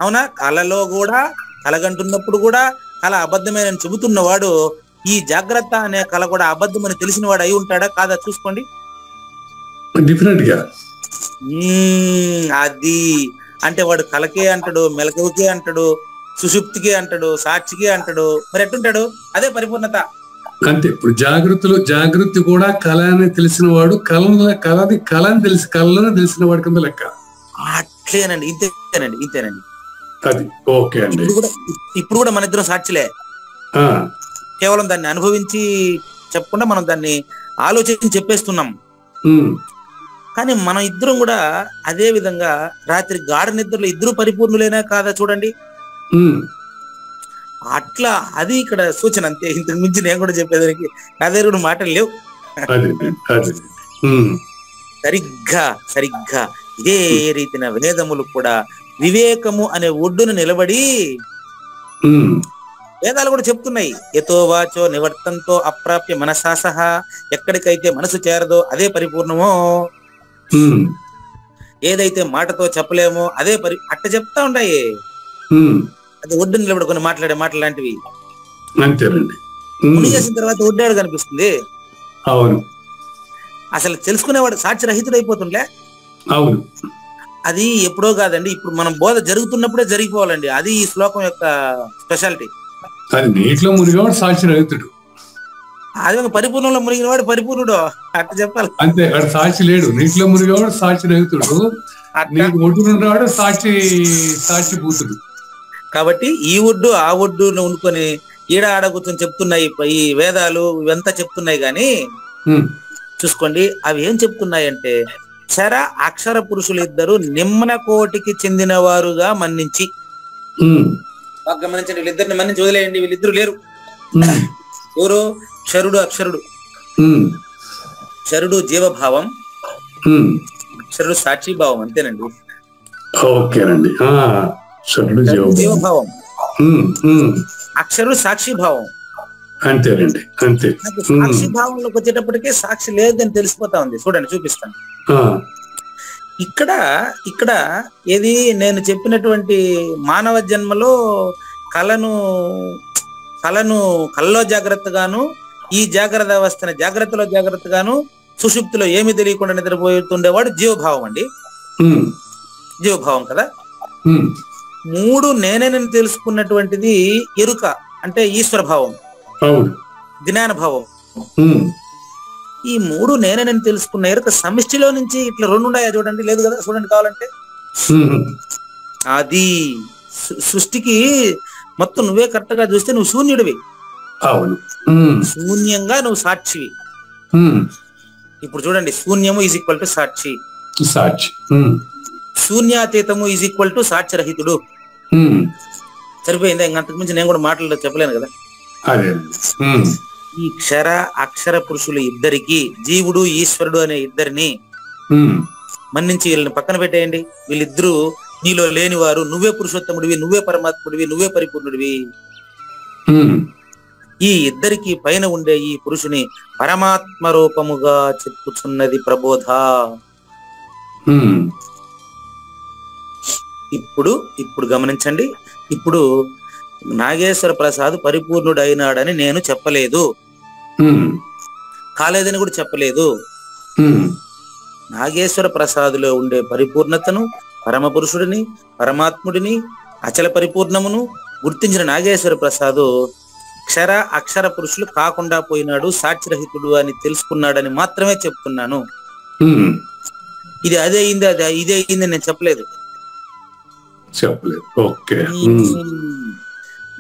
అవునా? కళలో కూడా కలగంటున్నప్పుడు కూడా కళ అబద్ధమేనని చెబుతున్నవాడు ఈ జాగ్రత్త అనే కళ కూడా అబద్ధం అని తెలిసిన వాడు అయి ఉంటాడా కాదా? చూసుకోండి. డిఫరెంట్ గా అది అంటే వాడు కళకే అంటాడు, మెలకువకే అంటాడు, సుషుప్తికే అంటాడు, సాక్షికే అంటాడు. మరి ఎట్టుంటాడు? అదే పరిపూర్ణత. అంతే. ఇప్పుడు జాగృతి కూడా కళ అని తెలిసిన వాడు, కళని తెలిసిన వాడి కింద లెక్క. అట్లేనండి, ఇంతేనండి. అది ఓకే అండి. ఇప్పుడు కూడా మన ఇద్దరం సాక్షిలే. కేవలం దాన్ని అనుభవించి చెప్పకుండా మనం దాన్ని ఆలోచించి చెప్పేస్తున్నాం. కానీ మనం ఇద్దరం కూడా అదే విధంగా రాత్రి గాఢ నిద్రలో ఇద్దరు పరిపూర్ణులేనా కాదా చూడండి. అట్లా అది ఇక్కడ సూచన, అంతే. ఇంతకు మించి నేను కూడా చెప్పేదానికి నా దగ్గర కూడా మాటలు లేవు. సరిగ్గా ఇదే రీతిన వేదములు కూడా వివేకము అనే ఒడ్డును నిలబడి వేదాలు కూడా చెప్తున్నాయి. యతో వాచో నివర్తంతో అప్రాప్య మనసాసహ, ఎక్కడికైతే మనసు చేరదో అదే పరిపూర్ణమో, ఏదైతే మాటతో చెప్పలేమో అదే అట్ట చెప్తా ఉంటాయి. అది ఒడ్డు నిలబడి కొన్ని మాట్లాడే మాటలు లాంటివి. ముని చేసిన తర్వాత ఒడ్డాడు కనిపిస్తుంది. అవును. అసలు తెలుసుకునేవాడు సాక్షి రహితుడు అయిపోతుండే. అవును. అది ఎప్పుడో కాదండి, ఇప్పుడు మనం బోధ జరుగుతున్నప్పుడే జరిగిపోవాలండి. అది ఈ శ్లోకం యొక్క స్పెషాలిటీ. అది నీటిలో మునిగేవాడు సాక్షి రహితుడు, అది ఒక పరిపూర్ణంలో మునిగిన వాడు పరిపూర్ణుడు అట్లా చెప్పాలి. అంతే. వాడు సాక్షి లేడు. నీటిలో మునిగేవాడు సాక్షి రహితుడు, నీకు ఒడ్డునుండేవాడు సాక్షి భూతుడు. కాబట్టి ఈ ఒడ్డు ఆ ఒడ్డును ఉండుకొని ఈడ ఆడ కూర్చొని చెప్తున్నాయి ఈ వేదాలు, ఇవంతా చెప్తున్నాయి. గాని చూసుకోండి, అవి ఏం చెప్తున్నాయి అంటే చర అక్షర పురుషులు ఇద్దరు నిమ్న కోటికి చెందిన వారుగా మన్నించి. గమనించండి, వీళ్ళిద్దరిని మన్నించి వదిలేయండి. వీళ్ళిద్దరు లేరు. ఎవరు? క్షరుడు, అక్షరుడు. క్షరుడు జీవభావం, అక్షరుడు సాక్షిభావం. అంతేనండి. ఓకేనండి. జీవభావం, అక్షరుడు సాక్షిభావం. అంతేనండి, అంతే. సాక్షి భావంలోకి వచ్చేటప్పటికే సాక్షి లేదని తెలిసిపోతా ఉంది. చూడండి, చూపిస్తాను. ఇక్కడ ఏది నేను చెప్పినటువంటి మానవ జన్మలో కళలో జాగ్రత్తగాను, ఈ జాగ్రత్త అవస్థని జాగ్రత్తలో జాగ్రత్తగాను, సుషుప్తిలో ఏమీ తెలియకుండా నిద్రపోతుండేవాడు జీవభావం అండి. జీవభావం కదా. మూడు నేనేనని తెలుసుకున్నటువంటిది ఎరుక, అంటే ఈశ్వర భావం, జ్ఞాన భావం. ఈ మూడు నేనేనని తెలుసుకున్న ఎరుక సమిష్టిలో నుంచి ఇట్లా రెండు ఉన్నాయా చూడండి, లేదు కదా, చూడండి కావాలంటే. అది సృష్టికి మొత్తం నువ్వే కరెక్ట్ గా చూస్తే నువ్వు శూన్యుడివి, శూన్యంగా నువ్వు సాక్షివి. ఇప్పుడు చూడండి, శూన్యము ఈజ్ ఈక్వల్ టు సాక్షి, శూన్యాతీతము ఈజ్ ఈక్వల్ టు సాక్ష్యరహితుడు. సరిపోయిందా? ఇంకంతకు మించి నేను కూడా మాటలు చెప్పలేను కదా. ఈ క్షర అక్షర పురుషులు ఇద్దరికి, జీవుడు ఈశ్వరుడు అనే ఇద్దరిని మన్నించి వీళ్ళని పక్కన పెట్టేయండి. వీళ్ళిద్దరూ నీలో లేనివారు, నువ్వే పురుషోత్తముడివి, నువ్వే పరమాత్ముడివి, నువ్వే పరిపూర్ణుడివి. ఈ ఇద్దరికి పైన ఉండే ఈ పురుషుని పరమాత్మ రూపముగా చెప్పుచున్నది ప్రబోధ. ఇప్పుడు గమనించండి. ఇప్పుడు నాగేశ్వర ప్రసాద్ పరిపూర్ణుడు అయినాడని నేను చెప్పలేదు, కాలేదని కూడా చెప్పలేదు. నాగేశ్వర ప్రసాదులో ఉండే పరిపూర్ణతను, పరమ పురుషుడిని, పరమాత్ముడిని, అచల పరిపూర్ణమును గుర్తించిన నాగేశ్వర ప్రసాదు క్షర అక్షర పురుషులు కాకుండా పోయినాడు, సాక్షిరహితుడు అని తెలుసుకున్నాడని మాత్రమే చెప్తున్నాను. ఇది అదే అయింది, ఇదే అయింది నేను చెప్పలేదు.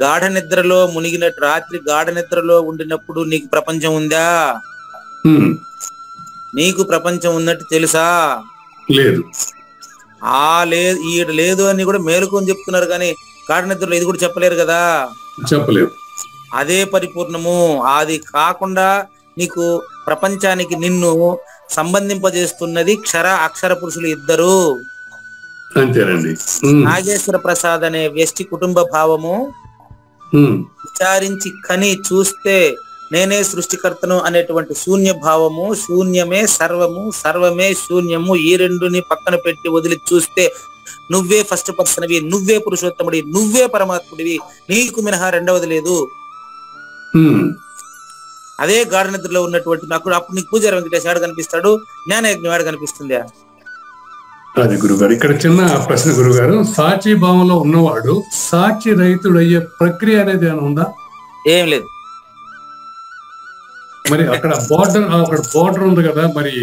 గాఢ నిద్రలో మునిగినట్టు, రాత్రి గాఢ నిద్రలో ఉండినప్పుడు నీకు ప్రపంచం ఉందా? నీకు ప్రపంచం ఉన్నట్టు తెలుసా? లేదు. లేదు, ఈడ లేదు అని కూడా మేలుకొని చెప్తున్నారు, కానీ గాఢ నిద్రలో ఇది కూడా చెప్పలేరు కదా. చెప్పలేరు. అదే పరిపూర్ణము. అది కాకుండా నీకు ప్రపంచానికి నిన్ను సంబంధింపజేస్తున్నది క్షర అక్షర పురుషులు ఇద్దరు. అంతేనండి. నాగేశ్వర ప్రసాద్ అనే వ్యష్టి కుటుంబ భావము విచారించి కని చూస్తే నేనే సృష్టికర్తను అనేటువంటి శూన్య భావము, శూన్యమే సర్వము, సర్వమే శూన్యము, ఈ రెండుని పక్కన పెట్టి వదిలి చూస్తే నువ్వే ఫస్ట్ పర్సన్వి, నువ్వే పురుషోత్తముడి, నువ్వే పరమాత్ముడివి, నీకు మినహా రెండవది లేదు. అదే గాఢ నిద్రలో ఉన్నటువంటి నాకు అప్పుడు నీకు పూజారి వెంకటేష్ ఆడు కనిపిస్తాడు, జ్ఞానయజ్ఞం ఆడు కనిపిస్తుంది. అది గురుగారు, ఇక్కడ చిన్న ప్రశ్న గురుగారు. సాక్షి భావంలో ఉన్నవాడు సాక్షి రహితుడు అయ్యే ప్రక్రియ అనేది ఏమైనా ఉందా? ఏం లేదు. మరి అక్కడ బోర్డర్ ఉంది కదా, మరి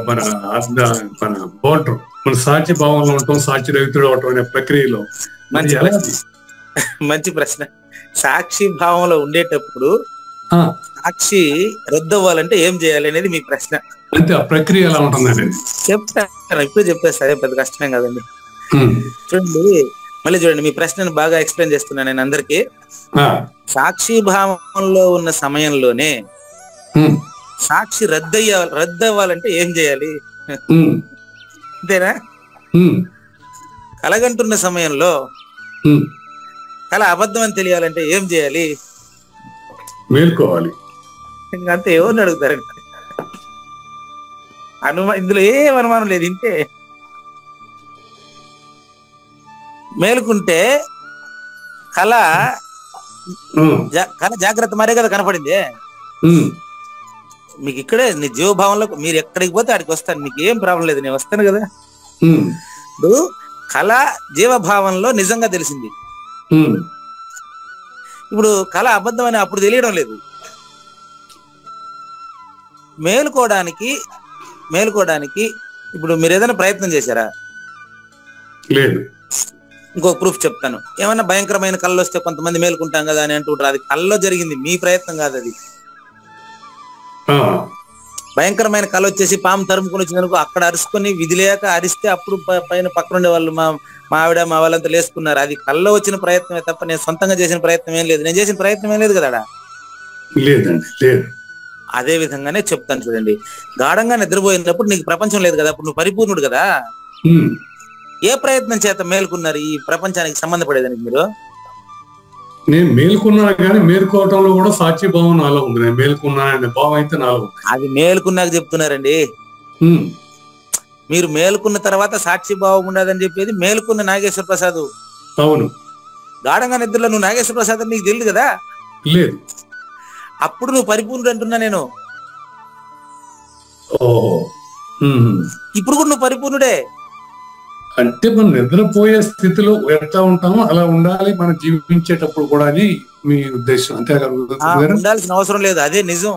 మన బోర్డర్ మన సాక్షి భావంలో ఉంటాం, సాక్షి రహితుడు అవటం అనే ప్రక్రియలో మంచి ప్రశ్న. సాక్షి భావంలో ఉండేటప్పుడు సాక్షి రద్దవ్వాలంటే ఏం చేయాలి అనేది మీ ప్రశ్న. అంటే ఆ ప్రక్రియ ఎలా ఉంటుందండి? చెప్తాను, ఇప్పుడు చెప్పేస్తా, అదే పెద్ద కష్టమేం కదండి. చూడండి, మళ్ళీ చూడండి, మీ ప్రశ్నను బాగా ఎక్స్ప్లెయిన్ చేస్తున్నాను నేను అందరికి. సాక్షి భావంలో ఉన్న సమయంలోనే సాక్షి రద్దవ్వాలంటే ఏం చేయాలి? అంతేనా? కలగంటున్న సమయంలో కల అబద్ధం అని తెలియాలంటే ఏం చేయాలి? మేల్కోవాలి. ఇంకంతే, ఎవరిని అడుగుతారండి? ఇందులో ఏం అనుమానం లేదు. ఇంతే, మేలుకుంటే కళ జాగ్రత్త మరే కదా కనపడింది మీకు. ఇక్కడే నీ జీవభావంలో మీరు ఎక్కడికి పోతే అక్కడికి వస్తాను, మీకు ఏం ప్రాబ్లం లేదు, నేను వస్తాను కదా. ఇప్పుడు కళ జీవభావంలో నిజంగా తెలిసింది. ఇప్పుడు కళ అబద్ధం అని అప్పుడు తెలియడం లేదు. మేలుకోవడానికి ఇప్పుడు మీరు ఏదైనా ప్రయత్నం చేశారా? లేదు. ఇంకొక ప్రూఫ్ చెప్తాను. ఏమన్నా భయంకరమైన కళ్ళు వస్తే కొంతమంది మేలుకుంటాం కదా అని అంటుంటారు, అది కళ్ళలో జరిగింది, మీ ప్రయత్నం కాదు అది. భయంకరమైన కళ వచ్చేసి పాము తరుముకొని వచ్చిందనుకో, అక్కడ అరుచుకొని విధి లేక అరిస్తే అప్పుడు పైన పక్కన ఉండే వాళ్ళు మా ఆవిడ మా వాళ్ళంతా లేసుకున్నారు. అది కళ్ళలో వచ్చిన ప్రయత్నమే తప్ప నేను సొంతంగా చేసిన ప్రయత్నం ఏం లేదు. నేను చేసిన ప్రయత్నం ఏం లేదు కదా. అదే విధంగానే చెప్తాను చూడండి. గాఢంగా నిద్రపోయినప్పుడు నీకు ప్రపంచం లేదు కదా, అప్పుడు నువ్వు పరిపూర్ణుడు కదా. ఏ ప్రయత్నం చేత మేలుకున్నారు ఈ ప్రపంచానికి సంబంధపడేదానికి మీరు? నేను మేలుకున్నాను, కానీ మేలుకోవటంలో కూడా సాక్షి భావం నాలో ఉంది. నేను మేలుకున్నాననే భావం అయితే నాలో ఉంది. అది మేలుకున్నాక చెప్తున్నారండి. మీరు మేలుకున్న తర్వాత సాక్షి భావం ఉండదని చెప్పేది మేలుకున్న నాగేశ్వర ప్రసాద్. అవును. గాఢంగా నిద్రలో నువ్వు నాగేశ్వర ప్రసాద్ అని నీకు తెలియదు కదా. లేదు. అప్పుడు నువ్వు పరిపూర్ణుడు అంటున్నా నేను. ఓహో. ఇప్పుడు కూడా నువ్వు పరిపూర్ణుడే. అంటే మనం నిద్రపోయే స్థితిలో ఎట్లా ఉంటామో అలా ఉండాలి మనం జీవించేటప్పుడు కూడా అని మీ ఉద్దేశం, అంతే ఉండాల్సిన అవసరం లేదు, అదే నిజం.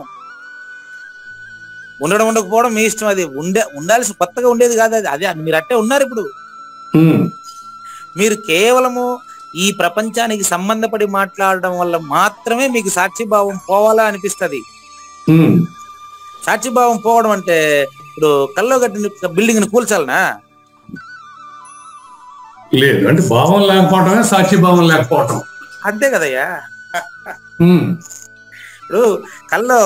ఉండడం ఉండకపోవడం మీ ఇష్టం, అది ఉండాల్సిన కొత్తగా ఉండేది కాదు అది. అదే మీరు అట్టే ఉన్నారు ఇప్పుడు. మీరు కేవలము ఈ ప్రపంచానికి సంబంధపడి మాట్లాడడం వల్ల మాత్రమే మీకు సాక్షిభావం పోవాలా అనిపిస్తుంది. సాక్షిభావం పోవడం అంటే ఇప్పుడు కల్లో కట్టిన బిల్డింగ్ ని కూల్చాలనా? లేదు, అంటే భావం లేకపోవడమే సాక్షిభావం లేకపోవడం. అంతే కదయ్యా. ఇప్పుడు కల్లో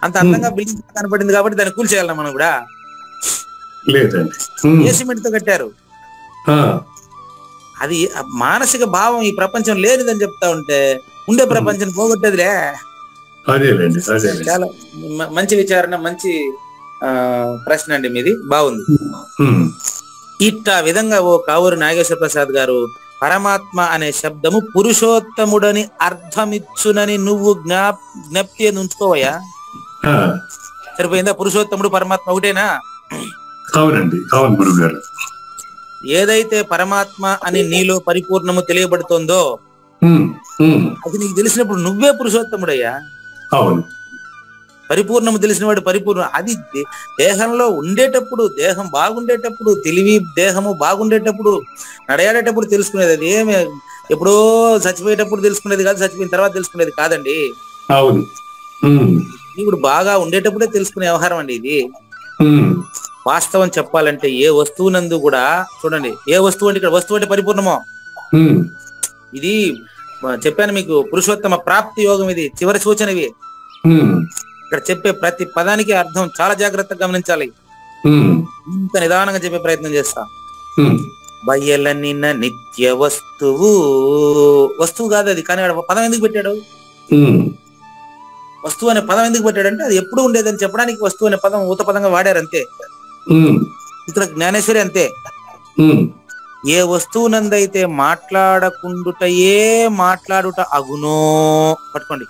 అంత అందంగా బిల్డింగ్ కనపడింది కాబట్టి దాన్ని కూల్చేయాలన్నా మనం కూడా? లేదండి. ఏ సిమెంట్ తో కట్టారు? అది మానసిక భావం ఈ ప్రపంచం లేనిదని చెప్తా ఉంటే ఉండే ప్రపంచం పోగొట్టేదిలే. చాలా మంచి విచారణ, మంచి ప్రశ్న అండి మీది, బాగుంది. ఇట్లా విధంగా ఓ కావూరి నాగేశ్వర ప్రసాద్ గారు పరమాత్మ అనే శబ్దము పురుషోత్తముడని అర్థమిచ్చునని నువ్వు జ్ఞప్తి ఉంచుకోవయ్యా. సరిపోయిందా? పురుషోత్తముడు పరమాత్మ ఒకటేనా? అవునండి, అవును గురువు గారు. ఏదైతే పరమాత్మ అని నీలో పరిపూర్ణము తెలియబడుతోందో అది నీకు తెలిసినప్పుడు నువ్వే పురుషోత్తముడయ్యా. అవును, పరిపూర్ణము తెలిసిన వాడు పరిపూర్ణ. అది దేహంలో ఉండేటప్పుడు, దేహం బాగుండేటప్పుడు, తెలివి దేహము బాగుండేటప్పుడు, నడయాడేటప్పుడు తెలుసుకునేది. అది ఏమి ఎప్పుడో చచ్చిపోయేటప్పుడు తెలుసుకునేది కాదు, చచ్చిపోయిన తర్వాత తెలుసుకునేది కాదండి. అవును, ఇప్పుడు బాగా ఉండేటప్పుడే తెలుసుకునే వ్యవహారం అండి ఇది. వాస్తవం చెప్పాలంటే ఏ వస్తువునందు కూడా చూడండి, ఏ వస్తువు అంటే ఇక్కడ వస్తువు అంటే పరిపూర్ణమో. ఇది చెప్పాను మీకు, పురుషోత్తమ ప్రాప్తి యోగం, ఇది చివరి సూచన. ఇవి ఇక్కడ చెప్పే ప్రతి పదానికి అర్థం చాలా జాగ్రత్తగా గమనించాలి. ఇంత నిదానంగా చెప్పే ప్రయత్నం చేస్తా. బయలనిన నిత్య వస్తువు, వస్తువు కాదు అది, కానీ పదం ఎందుకు పెట్టాడు? వస్తువు అనే పదం ఎందుకు పెట్టాడంటే అది ఎప్పుడు ఉండేదని చెప్పడానికి వస్తువు అనే పదం ఊత పదంగా వాడారు అంతే. ఇక్కడ జ్ఞానేశ్వరి అంతే. ఏ వస్తువునందైతే మాట్లాడకుండుటయే మాట్లాడుట అగునో, పట్టుకోండి.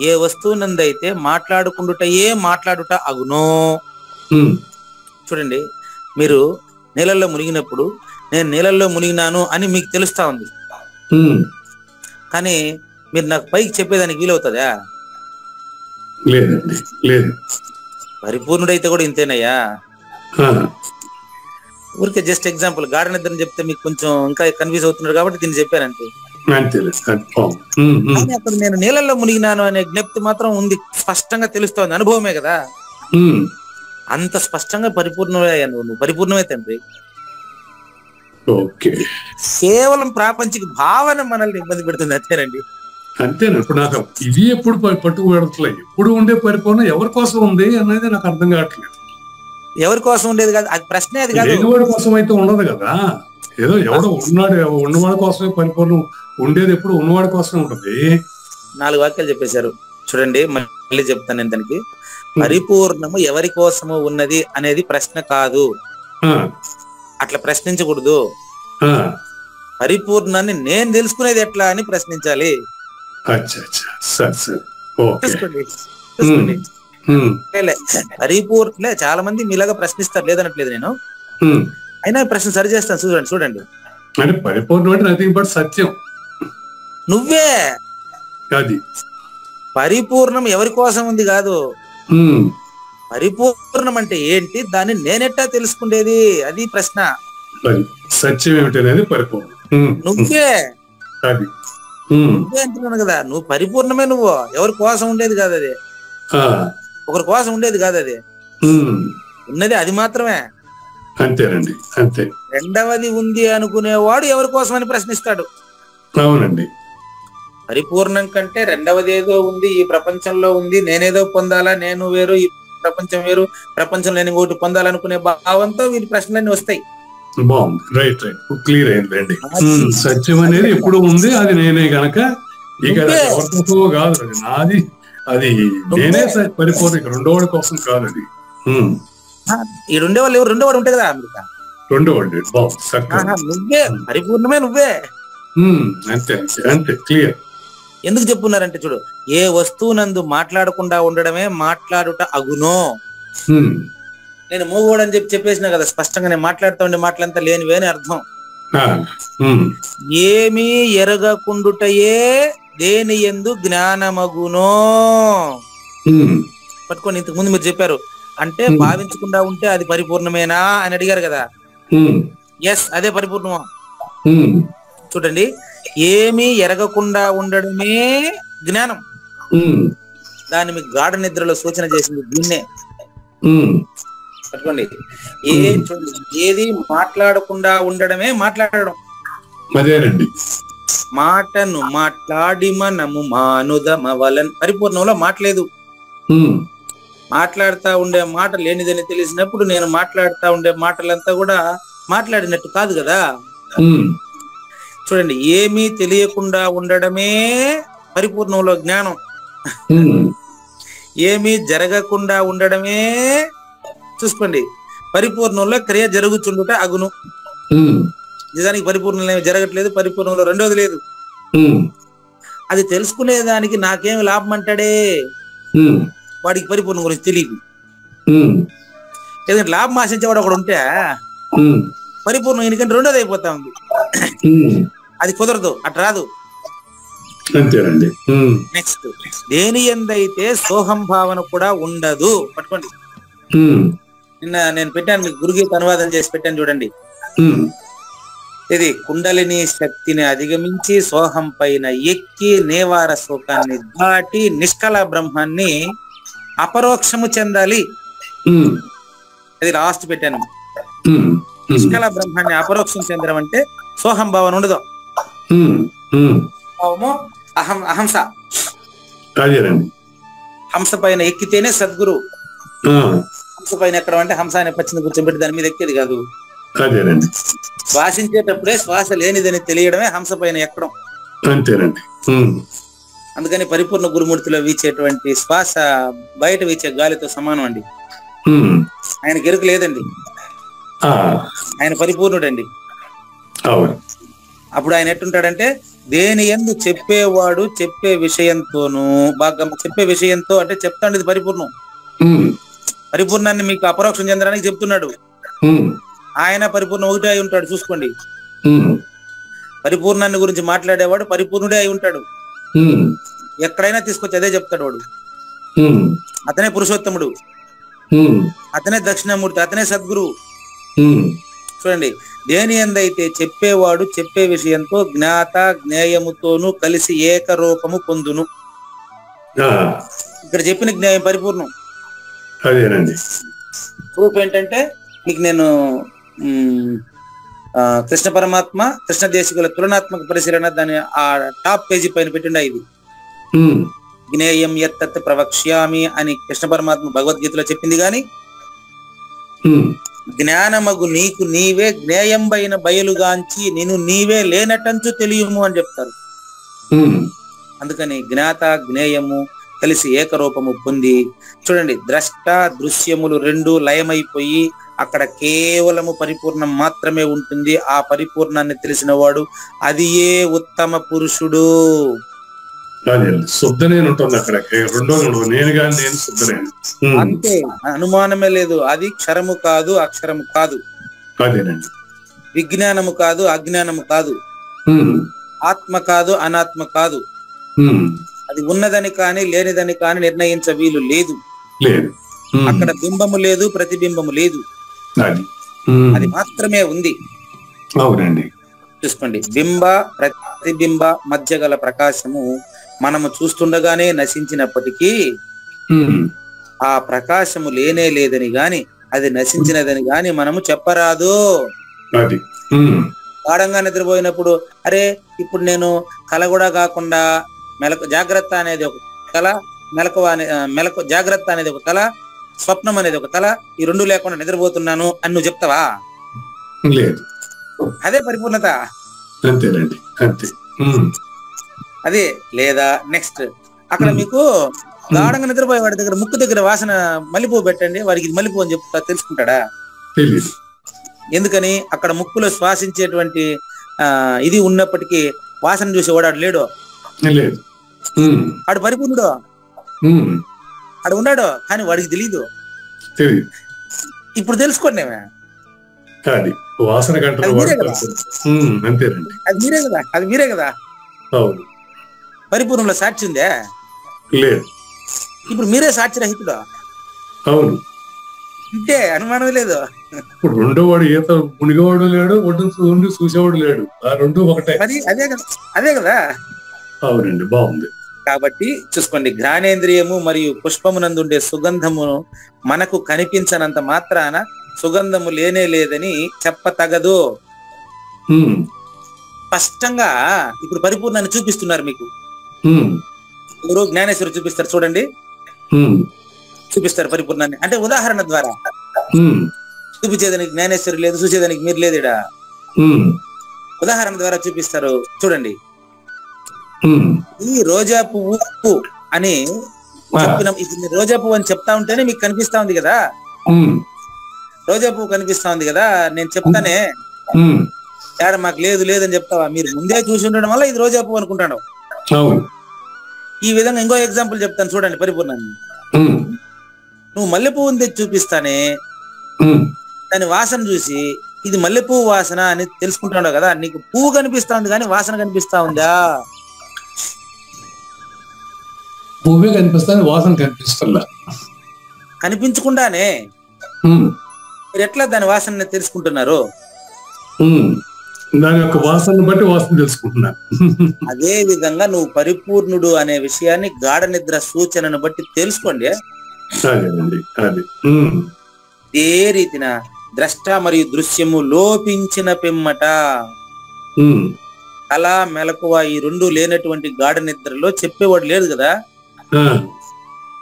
ఏ వస్తువునందైతే మాట్లాడుకుండుటయే మాట్లాడుట అగునో. చూడండి, మీరు నీళ్ళల్లో మునిగినప్పుడు నేను నీళ్ళల్లో మునిగినాను అని మీకు తెలుస్తా ఉంది, కానీ మీరు నాకు పైకి చెప్పేదానికి వీలవుతుందా? లేదండి, లేదు. పరిపూర్ణుడైతే కూడా ఇంతేనయ్యా. ఊరికే జస్ట్ ఎగ్జాంపుల్, గాఢ నిద్రని చెప్తే మీకు కొంచెం ఇంకా కన్ఫ్యూజ్ అవుతున్నారు కాబట్టి దీన్ని చెప్పానంతే. కానీ అక్కడ నేను నీళ్ళల్లో మునిగినాను అనే జ్ఞప్తి మాత్రం ఉంది, స్పష్టంగా తెలుస్తోంది, అనుభవమే కదా. అంత స్పష్టంగా పరిపూర్ణమయ్యా నువ్వు, పరిపూర్ణమే తండ్రి. కేవలం ప్రాపంచిక భావన మనల్ని ఇబ్బంది పెడుతుంది అంతేనండి. అంతేనా? ఇప్పుడు నాకు ఇది ఎప్పుడు పట్టుకు పెడతలేదు, ఎప్పుడు ఉండే పరిపూర్ణ ఎవరి కోసం ఉంది అనేది నాకు అర్థం కావట్లేదు. ఎవరి కోసం ఉండేది కాదు, అది ప్రశ్నే అది కాదు. లేనివాడి కోసం అయితే ఉండదు కదా. ఏదో ఎవడో ఉన్నాడు, ఉన్నవాడి కోసమే పరిపూర్ణం ఉండేది, ఎప్పుడు ఉన్నవాడి కోసమే ఉంటుంది. 4 వాక్యాలు చెప్పేశారు చూడండి, మళ్ళీ చెప్తాను నేను దానికి. పరిపూర్ణము ఎవరి కోసము ఉన్నది అనేది ప్రశ్న కాదు, అట్లా ప్రశ్నించకూడదు. పరిపూర్ణాన్ని నేను తెలుసుకునేది ఎట్లా అని ప్రశ్నించాలి. పరిపూర్ణ చాలా మంది మీలాగా ప్రశ్నిస్తారు, లేదనట్లేదు నేను, అయినా ప్రశ్న సరి చేస్తాను. చూడండి అంటే పరిపూర్ణం అంటే నథింగ్ బట్ సత్యం. నువ్వే అది పరిపూర్ణం ఎవరి కోసం ఉంది కాదు. పరిపూర్ణం అంటే ఏంటి, దాన్ని నేనెట్టా తెలుసుకునేది, అది ప్రశ్న. సత్యం ఏమిటి అనేది పరిపూర్ణం. నువ్వే నువ్వే అంటున్నాను కదా, నువ్వు పరిపూర్ణమే. నువ్వు ఎవరి కోసం ఉండేది కాదు అది, ఒకరి కోసం ఉండేది కాదు అది, ఉన్నది అది మాత్రమే. అంతేనండి, అంతే. రెండవది ఉంది అనుకునేవాడు ఎవరి కోసం అని ప్రశ్నిస్తాడు. అవునండి. పరిపూర్ణం కంటే రెండవది ఏదో ఉంది, ఈ ప్రపంచంలో ఉంది, నేనేదో పొందాలా, నేను వేరు, ఈ ప్రపంచం వేరు, ప్రపంచంలో నేను ఒకటి పొందాలనుకునే భావంతో వీటి ప్రశ్నలన్నీ వస్తాయి. బాగుంది, రైట్ రైట్, క్లియర్ అయిందండి. సత్యం అనేది ఎప్పుడు ఉంది, అది నేనే గనక ఇక ఎవరికోసమో కాదు, అది నాది, అది నేనే పరిపూర్ణ, రెండోవాడి కోసం కాదు అది. ఈ రెండోవాళ్ళు ఎవరు? రెండోవాడు ఉంటే కదా అమెరికా, రెండోవాడు. నువ్వే పరిపూర్ణమే, నువ్వే. అంతే అంతే, క్లియర్. ఎందుకు చెప్పున్నారంటే చూడు, ఏ వస్తువునందు మాట్లాడకుండా ఉండడమే మాట్లాడుట అగునో. నేను మూగోడు అని చెప్పేసినా కదా స్పష్టంగా, నేను మాట్లాడుతూ ఉండే మాటలంతా లేనివేని అర్థం. ఏమీ ఎరగకుండుటయే దేని యందు జ్ఞానమగునో. పట్టుకోండి, ఇంతకు ముందు మీరు చెప్పారు అంటే భావించకుండా ఉంటే అది పరిపూర్ణమేనా అని అడిగారు కదా. ఎస్, అదే పరిపూర్ణమా. చూడండి, ఏమీ ఎరగకుండా ఉండడమే జ్ఞానం. దాన్ని మీకు గాఢ నిద్రలో సూచన చేసింది దీన్నే. పట్టుకోండి, ఏది మాట్లాడకుండా ఉండడమే మాట్లాడడం. మాటను మాట్లాడి మనము మానుదమవలన్. పరిపూర్ణంలో మాట్లేదు. మాట్లాడుతా ఉండే మాట లేనిదని తెలిసినప్పుడు నేను మాట్లాడుతా ఉండే మాటలంతా కూడా మాట్లాడినట్టు కాదు కదా. చూడండి, ఏమీ తెలియకుండా ఉండడమే పరిపూర్ణంలో జ్ఞానం. ఏమీ జరగకుండా ఉండడమే చూసుకోండి పరిపూర్ణంలో క్రియ జరుగుతుండుట అగును. నిజానికి పరిపూర్ణంలో ఏమి జరగట్లేదు, పరిపూర్ణంలో రెండోది లేదు. అది తెలుసుకునేదానికి నాకేమి లాభం అంటాడే, వాడికి పరిపూర్ణం గురించి తెలియదు. ఎందుకంటే లాభం ఆశించేవాడు ఒకడు ఉంటే పరిపూర్ణం ఎందుకంటే రెండోది అయిపోతా ఉంది. అది కుదరదు, అటు రాదు. అంతేనండి. నెక్స్ట్, దేని యందైతే సోహం భావన కూడా ఉండదు. పట్టుకోండి, నిన్న నేను పెట్టాను మీకు గురుగీత అనువాదం చేసి పెట్టాను చూడండి. ఇది కుండలిని శక్తిని అధిగమించి సోహం పైన ఎక్కి నేవార శోకాన్ని దాటి నిష్కల బ్రహ్మాన్ని అపరోక్షము చెందాలి. అది లాస్ట్ పెట్టాను. నిష్కల బ్రహ్మాన్ని అపరోక్షం చెందడం అంటే సోహం భావన ఉండదు. అహంస, హంస పైన ఎక్కితేనే సద్గురు. హంస పైన ఎక్కడం అంటే హంస అనే పచ్చిని కూర్చోబెట్టి దాని మీద ఎక్కేది కాదు. శ్వాసించేటప్పుడే శ్వాస లేనిదని తెలియడమే హంస పైన ఎక్కడం. అంతేనండి. అందుకని పరిపూర్ణ గురుమూర్తిలో వీచేటువంటి శ్వాస బయట వీచే గాలితో సమానం అండి. ఆయనకి ఎరుక లేదండి, ఆయన పరిపూర్ణుడండి. అప్పుడు ఆయన ఎట్టుంటాడంటే దేని యందు చెప్పేవాడు చెప్పే విషయంతోనూ బాగా చెప్పే విషయంతో అంటే చెప్తాండి ఇది పరిపూర్ణం. పరిపూర్ణాన్ని మీకు అపరోక్షం చెందడానికి చెప్తున్నాడు. ఆయన పరిపూర్ణం ఒకటే అయి ఉంటాడు. చూసుకోండి, పరిపూర్ణాన్ని గురించి మాట్లాడేవాడు పరిపూర్ణుడే అయి ఉంటాడు. ఎక్కడైనా తీసుకొచ్చి అదే చెప్తాడు వాడు. అతనే పురుషోత్తముడు, అతనే దక్షిణామూర్తి, అతనే సద్గురువు. చూడండి, దేని యందైతే చెప్పేవాడు చెప్పే విషయంతో జ్ఞాత జ్ఞేయముతోనూ కలిసి ఏకరూపము పొందును. ఇక్కడ చెప్పిన జ్ఞేయం పరిపూర్ణం. ప్రూఫ్ ఏంటంటే మీకు నేను కృష్ణ పరమాత్మ కృష్ణ దేశికుల తులనాత్మక పరిశీలన దాని ఆ టాప్ పేజీ పైన పెట్టిండా. ఇది జ్ఞేయం యత్తత్ ప్రవక్ష్యామి అని కృష్ణ పరమాత్మ భగవద్గీతలో చెప్పింది. గాని జ్ఞానమగు నీకు నీవే జ్ఞేయంబైన బయలుగాంచి నేను నీవే లేనటంచు తెలియము అని చెప్తారు. అందుకని జ్ఞాత జ్ఞేయము కలిసి ఏకరూపము పొంది చూడండి, ద్రష్ట దృశ్యములు రెండు లయమైపోయి అక్కడ కేవలము పరిపూర్ణం మాత్రమే ఉంటుంది. ఆ పరిపూర్ణాన్ని తెలిసిన వాడు అది ఏ ఉత్తమ పురుషుడు. అంతే, అనుమానమే లేదు. అది క్షరము కాదు, అక్షరము కాదు, విజ్ఞానము కాదు, అజ్ఞానము కాదు, ఆత్మ కాదు, అనాత్మ కాదు. అది ఉన్నదని కానీ లేనిదని కానీ నిర్ణయించ వీలు లేదు. అక్కడ బింబము లేదు, ప్రతిబింబము లేదు, అది మాత్రమే ఉంది. చూసుకోండి, బింబ ప్రతిబింబ మధ్య గల ప్రకాశము మనము చూస్తుండగానే నశించినప్పటికీ ఆ ప్రకాశము లేనే లేదని గాని అది నశించినదని గాని మనము చెప్పరాదు. గాఢంగా నిద్రపోయినప్పుడు అరే ఇప్పుడు నేను కల కూడా కాకుండా జాగ్రత్త అనేది ఒక కళ, మెలకు జాగ్రత్త అనేది ఒక కళ, స్వప్నం అనేది ఒక కళ, ఈ రెండు లేకుండా నిద్రపోతున్నాను అని నువ్వు చెప్తావా? అదే పరిపూర్ణత. అదే లేదా నెక్స్ట్ అక్కడ మీకు గాఢంగా నిద్రపోయే వాడి దగ్గర ముక్కు దగ్గర వాసన మల్లెపూ పెట్టండి, వాడికి ఇది మల్లెపూ అని చెప్తా తెలుసుకుంటాడా? ఎందుకని అక్కడ ముక్కులో శ్వాసించేటువంటి ఇది ఉన్నప్పటికీ వాసన చూసేవాడు ఆడు లేడు, ఆడు పరిపూర్ణుడు, ఆడు ఉన్నాడు కానీ వాడికి తెలీదు. ఇప్పుడు తెలుసుకోండి అది వాసన గంటలు అంతేనండి. అది మీరే కదా. అవును. పరిపూర్ణంలో సాక్షి ఉందే? లేదు. ఇప్పుడు మీరే సాక్షి రహితుడా? అవును. అంటే అనుమానం లేదు. ఇప్పుడు రెండో వాడు ఈత మునిగేవాడు లేడు, ఒడ్డు చూసేవాడు లేడు. ఆ రెండు ఒకటే. అదే కదా. అవునండి, బాగుంది. కాబట్టి చూసుకోండి, ఘ్రాణేంద్రియము మరియు పుష్పమునందుండే సుగంధమును మనకు కనిపించనంత మాత్రాన సుగంధము లేనే లేదని చెప్పతగదు. స్పష్టంగా ఇప్పుడు పరిపూర్ణాన్ని చూపిస్తున్నారు మీకు. ఎవరు? జ్ఞానేశ్వరుడు చూపిస్తారు, చూడండి. చూపిస్తారు పరిపూర్ణాన్ని, అంటే ఉదాహరణ ద్వారా. చూపించేదానికి జ్ఞానేశ్వరుడు లేదు, చూసేదానికి మీరు లేదుడా. ఉదాహరణ ద్వారా చూపిస్తారు, చూడండి. ఈ రోజా పువ్వు అని చెప్పిన, ఇప్పుడు రోజా పువ్వు అని చెప్తా ఉంటేనే మీకు కనిపిస్తా ఉంది కదా. రోజా పువ్వు కనిపిస్తా ఉంది కదా, నేను చెప్తానే ఏడ మాకు లేదు లేదని చెప్తావా? మీరు ముందే చూసి ఉండడం వల్ల ఇది రోజా పువ్వు అనుకుంటాను. ఈ విధంగా ఇంకో ఎగ్జాంపుల్ చెప్తాను, చూడండి పరిపూర్ణాన్ని. నువ్వు మల్లెపువ్వుని తెచ్చి చూపిస్తానే, దాని వాసన చూసి ఇది మల్లెపువ్వు వాసన అని తెలుసుకుంటున్నావు కదా. నీకు పువ్వు కనిపిస్తా ఉంది కానీ వాసన కనిపిస్తా ఉందా? పువ్వే కనిపిస్తుంది, వాసన కనిపిస్తుందా? కనిపించకుండానే మీరు ఎట్లా దాని వాసన తెలుసుకుంటున్నారు? దాని యొక్క వాసన బట్టి వాసన తెలుసుకుంటున్నా. అదే విధంగా నువ్వు పరిపూర్ణుడు అనే విషయాన్ని గాఢ నిద్ర సూచనను బట్టి తెలుసుకోండి. ఏ రీతిన ద్రష్ట మరియు దృశ్యము లోపించిన పిమ్మట కళ మెలకువ ఈ రెండు లేనటువంటి గాఢ నిద్రలో చెప్పేవాడు లేదు కదా.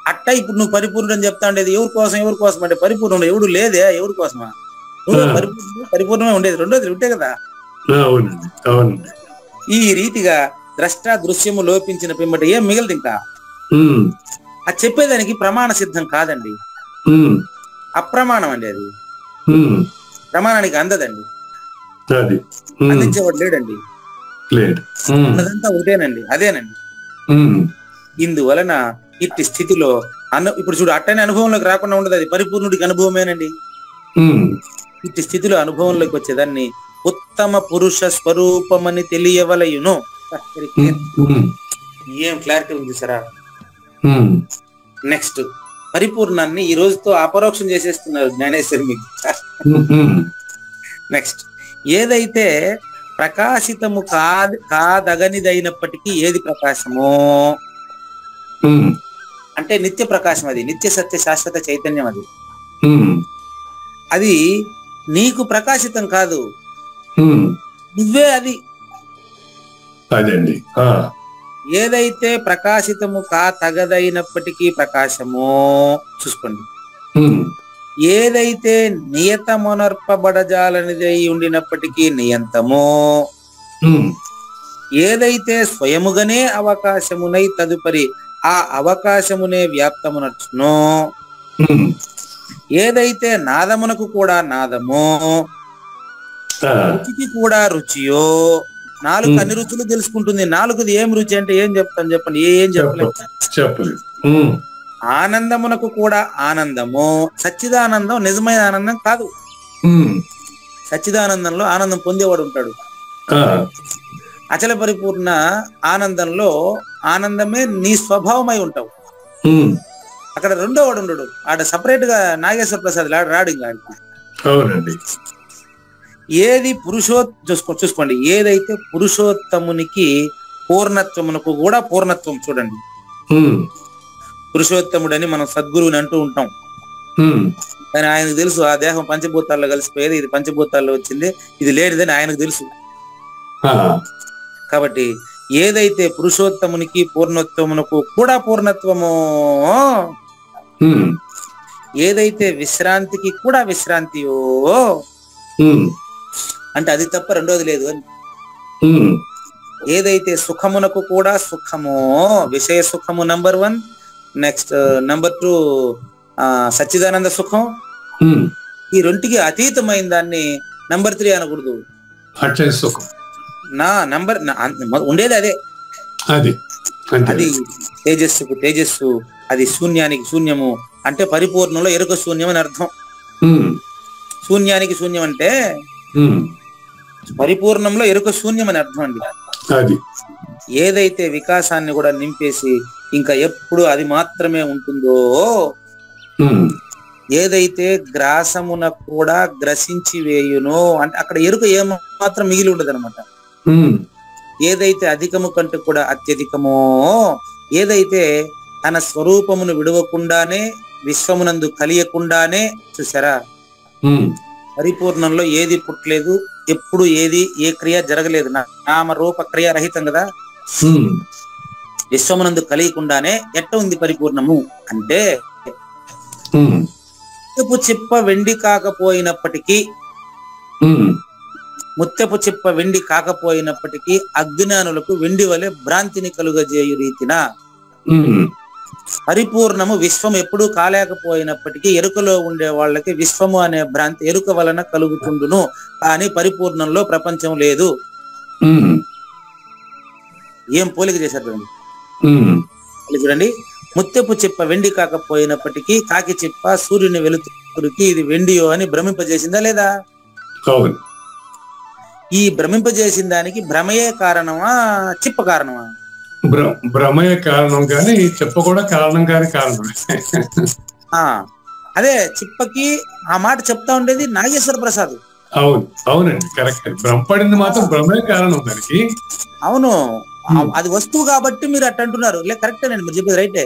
అట్టా ఇప్పుడు నువ్వు పరిపూర్ణుడు అని చెప్తా ఉండేది ఎవరి కోసం అంటే పరిపూర్ణుడు ఎవడు లేదే, ఎవరి కోసమా? నువ్వు పరిపూర్ణమే ఉండేది, రెండోది ఉంటే కదా. ఈ రీతిగా ద్రష్ట దృశ్యము లోపించిన పిమ్మట ఏం మిగలదు ఇంకా. అది చెప్పేదానికి ప్రమాణ సిద్ధం కాదండి, అప్రమాణం అండి. అది ప్రమాణానికి అందదండి, అందించేవాడు లేడండి. అన్నదంతా ఒకటేనండి, అదేనండి. ఇందువలన ఇట్టి స్థితిలో ఇప్పుడు చూడు, అట్టనే అనుభవంలోకి రాకుండా ఉండదు, అది పరిపూర్ణుడికి అనుభవమేనండి. ఇట్టి స్థితిలో అనుభవంలోకి వచ్చేదాన్ని ఉత్తమ పురుష స్వరూపమని తెలియవలయును. ఏం క్లారిటీ ఉంది సరా. నెక్స్ట్, పరిపూర్ణాన్ని ఈ రోజుతో అపరోక్షం చేసేస్తున్నారు జ్ఞానేశ్వరి మీకు. నెక్స్ట్, ఏదైతే ప్రకాశితము కాదగనిదైనప్పటికీ ఏది ప్రకాశమో అంటే నిత్య ప్రకాశం, అది నిత్య సత్య శాశ్వత చైతన్యం. అది నీకు ప్రకాశితం కాదు, నువ్వే అది. ఏదైతే ప్రకాశితము తగదైనప్పటికీ ప్రకాశమో చూసుకోండి. ఏదైతే నియతమునర్పబడజాలనిదై ఉండినప్పటికీ నియంతమో, ఏదైతే స్వయముగానే అవకాశమునై తదుపరి ఆ అవకాశమునే వ్యాప్తమునర్చునో, ఏదైతే నాదమునకు కూడా నాదమో, రుచికి కూడా రుచియో. నాలుగు అన్ని రుచులు తెలుసుకుంటుంది. నాలుగుది ఏం రుచి అంటే ఏం చెప్తాను చెప్పండి? ఏం చెప్పలేదు. ఆనందమునకు కూడా ఆనందము. సచ్చిదానందం నిజమైన ఆనందం కాదు. సచ్చిదానందంలో ఆనందం పొందేవాడు ఉంటాడు. అచల పరిపూర్ణ ఆనందంలో ఆనందమే నీ స్వభావమై ఉంటావు. అక్కడ రెండో వాడు ఉండడు, ఆడ సపరేట్ గా నాగేశ్వర ప్రసాద్ రాడు. ఇంకా ఏది చూసుకోండి, ఏదైతే పురుషోత్తమునికి పూర్ణత్వమునకు కూడా పూర్ణత్వం. చూడండి, పురుషోత్తముడని మనం సద్గురువుని అంటూ ఉంటాం, కానీ ఆయనకు తెలుసు ఆ దేహం పంచభూతాల్లో కలిసిపోయేది, ఇది పంచభూతాల్లో వచ్చింది, ఇది లేనిదని ఆయనకు తెలుసు. కాబట్టి ఏదైతే పురుషోత్తమునికి పూర్ణత్వమునకు కూడా పూర్ణత్వమో, ఏదైతే విశ్రాంతికి కూడా విశ్రాంతియో అంటే అది తప్ప రెండోది లేదు అని. ఏదైతే సుఖమునకు కూడా సుఖమో, విషయ సుఖము నంబర్ 1, నెక్స్ట్ నంబర్ 2 సచ్చిదానంద సుఖం. ఈ రెంటికి అతీతమైన దాన్ని నంబర్ 3 అనకూడదు. నా నంబర్ ఉండేది అదే, అది తేజస్సుకు తేజస్సు, అది శూన్యానికి శూన్యము. అంటే పరిపూర్ణంలో ఎరుక శూన్యం అని అర్థం. శూన్యానికి శూన్యం అంటే పరిపూర్ణంలో ఎరుక శూన్యం అని అర్థం అండి. అది ఏదైతే వికాసాన్ని కూడా నింపేసి ఇంకా ఎప్పుడు అది మాత్రమే ఉంటుందో, ఏదైతే గ్రాసమున కూడా గ్రసించి వేయునో అంటే అక్కడ ఎరుక ఏమాత్రం మిగిలి ఉండదు అనమాట. ఏదైతే అధికము కంటే కూడా అత్యధికమో, ఏదైతే తన స్వరూపమును విడవకుండానే విశ్వమునందు కలియకుండానే, చూసారా పరిపూర్ణంలో ఏది పుట్టలేదు, ఎప్పుడు ఏది ఏ క్రియ జరగలేదు, నామ రూప క్రియ రహితం కదా. విశ్వమునందు కలియకుండానే ఎట్ట ఉంది పరిపూర్ణము అంటే, ముత్యపు చిప్ప వెండి కాకపోయినప్పటికీ, ముత్యపు చిప్ప వెండి కాకపోయినప్పటికీ అజ్ఞానులకు వెండి వలె భ్రాంతిని కలుగజేయు రీతిన పరిపూర్ణము విశ్వం ఎప్పుడూ కాలేకపోయినప్పటికీ ఎరుకలో ఉండే వాళ్ళకి విశ్వము అనే భ్రాంతి ఎరుక వలన కలుగుతుండును, కానీ పరిపూర్ణంలో ప్రపంచం లేదు. ఏం పోలిక చేశారు చూడండి. ముత్యపు చిప్ప వెండి కాకపోయినప్పటికీ కాకి చిప్ప సూర్యుని వెలుతురికి ఇది వెండియో అని భ్రమింపజేసిందా లేదా? ఈ భ్రమింపజేసిన దానికి భ్రమయే కారణమా, చిప్ప కారణమా? భ్రమయే కారణం కానీ చిప్ప కూడా కారణం కాని కారణమే. అదే చిప్పకి ఆ మాట చెప్తా ఉండేది నాగేశ్వర ప్రసాద్. అవునండి, కరెక్ట్. భ్రమపడింది మాత్రం భ్రమే కారణం దానికి. అవును, అది వస్తువు కాబట్టి మీరు అట్ట అంటున్నారు. కరెక్టేనండి, మీరు చెప్పేది రైటే.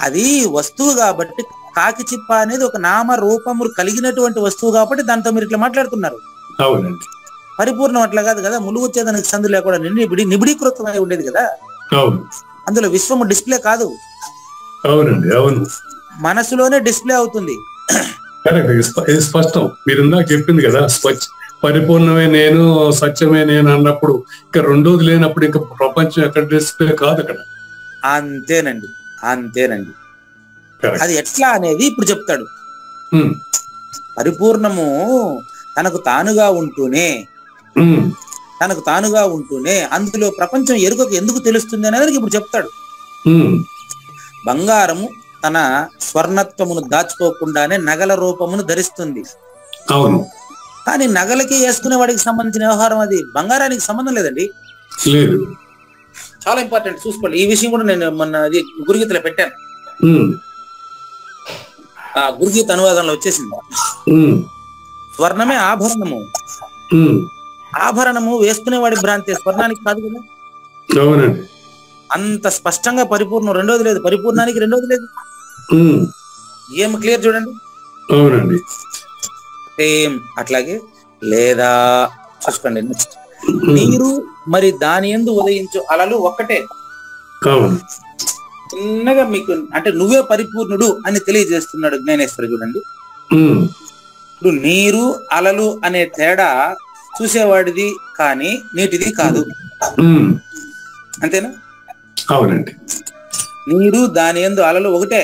అది వస్తువు కాబట్టి, కాకి చిప్ప అనేది ఒక నామ రూపము కలిగినటువంటి వస్తువు కాబట్టి దాంతో మీరు ఇట్లా మాట్లాడుతున్నారు. అవునండి, పరిపూర్ణం అట్లా కాదు కదా. ములుగుచ్చేదానికి సందు లేకుండా నిబిడీకృతమై ఉండేది కదా. అందులో విశ్వము డిస్ప్లే కాదు. అవునండి, అవును, మనసులోనే డిస్ప్లే అవుతుంది. ఇది స్పష్టం. మీరు ఇందాక చెప్పింది కదా, పరిపూర్ణమే నేను, సత్యమే నేను అన్నప్పుడు ఇంకా రెండోది లేనప్పుడు ఇంకా ప్రపంచం ఎక్కడ డిస్ప్లే కాదు అక్కడ. అంతేనండి, అంతేనండి. అది ఎట్లా అనేది ఇప్పుడు చెప్తాడు. పరిపూర్ణము తనకు తానుగా ఉంటూనే అందులో ప్రపంచం ఎరుకకు ఎందుకు తెలుస్తుంది అనేది ఇప్పుడు చెప్తాడు. బంగారము తన స్వర్ణత్వమును దాచుకోకుండానే నగల రూపమును ధరిస్తుంది. అవును, కానీ నగలకి వేసుకునే వాడికి సంబంధించిన వ్యవహారం, అది బంగారానికి సంబంధం లేదండి. లేదు. చాలా ఇంపార్టెంట్, చూసుకోండి. ఈ విషయం కూడా నేను మొన్న అది గురుగీతలో పెట్టాను. ఆ గురుగీత అనువాదంలో వచ్చేసింది. స్వర్ణమే ఆభరణము, ఆభరణము వేసుకునేవాడి భ్రాంతి, స్వర్ణానికి కాదు కదా. అవునండి, అంత స్పష్టంగా పరిపూర్ణం రెండోది లేదు, పరిపూర్ణానికి రెండోది లేదు. ఏం క్లియర్ చూడండి. అవునండి, సేమ్ అట్లాగే లేదా చూసుకోండి. నెక్స్ట్, నీరు మరి దాని యందు ఉదయించు అలలు ఒక్కటే. చిన్నగా మీకు అంటే నువ్వే పరిపూర్ణుడు అని తెలియజేస్తున్నాడు జ్ఞానేశ్వర. చూడండి, ఇప్పుడు నీరు అలలు అనే తేడా చూసేవాడిది కానీ నీటిది కాదు. అంతేనా? అవునండి, నీరు దాని యందు అలలు ఒకటే.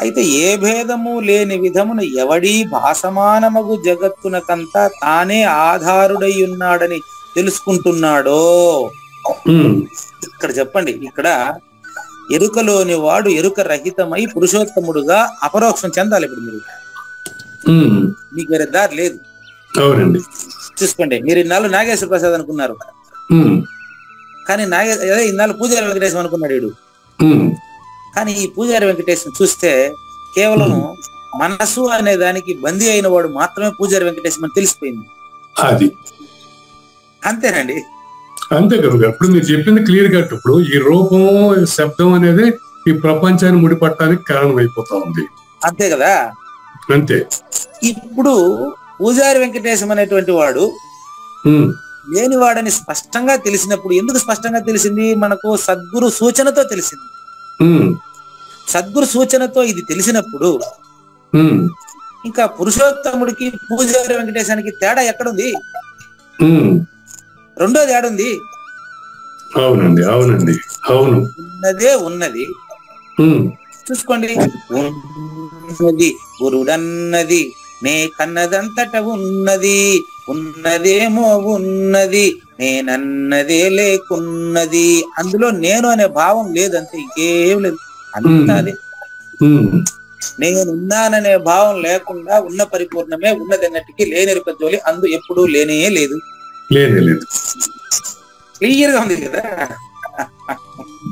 అయితే ఏ భేదము లేని విధమున ఎవడీ భాసమానమగు జగత్తునకంతా తానే ఆధారుడై ఉన్నాడని తెలుసుకుంటున్నాడో. ఇక్కడ చెప్పండి, ఇక్కడ ఎరుకలోని వాడు ఎరుక రహితమై పురుషోత్తముడుగా అపరోక్షం చెందాలి. ఇప్పుడు మీరు మీకు వేరే దారి లేదు. అవునండి, చూసుకోండి. మీరు ఇన్నాళ్ళు నాగేశ్వర ప్రసాద్ అనుకున్నారు, కానీ ఇన్నాళ్ళు పూజారి వెంకటేశం అనుకున్నాడు వీడు. కానీ ఈ పూజారి వెంకటేశం చూస్తే కేవలం మనసు అనే దానికి బందీ అయిన వాడు మాత్రమే పూజారి వెంకటేశం అని తెలిసిపోయింది. అది అంతేనండి, అంతే కదా. ఇప్పుడు మీరు చెప్పింది క్లియర్ కట్. ఇప్పుడు ఈ రూపం, శబ్దం అనేది ఈ ప్రపంచాన్ని ముడిపట్టడానికి కారణం అయిపోతా ఉంది. అంతే కదా. అంతే. ఇప్పుడు పూజారి వెంకటేశం అనేటువంటి వాడు లేనివాడని స్పష్టంగా తెలిసినప్పుడు, ఎందుకు స్పష్టంగా తెలిసింది? మనకు సద్గురు సూచనతో తెలిసింది. సద్గురు సూచనతో ఇది తెలిసినప్పుడు ఇంకా పురుషోత్తముడికి పూజారి వెంకటేశానికి తేడా ఎక్కడుంది? రెండోది ఏడుంది? అవునండి, అవునండి, అవును, ఉన్నదే ఉన్నది. చూసుకోండి, ఉన్నది గురుడన్నది నే కన్నదంతట ఉన్నది, ఉన్నదేమో ఉన్నది నేనన్నదే లేకున్నది. అందులో నేను అనే భావం లేదంతే, ఇంకేం లేదు, అంతా అదే. నేనున్నాననే భావం లేకుండా ఉన్న పరిపూర్ణమే ఉన్నదన్నట్టుకి లేనిరుపజోలి అందు ఎప్పుడూ లేనే లేదు. క్లియర్ గా ఉంది కదా.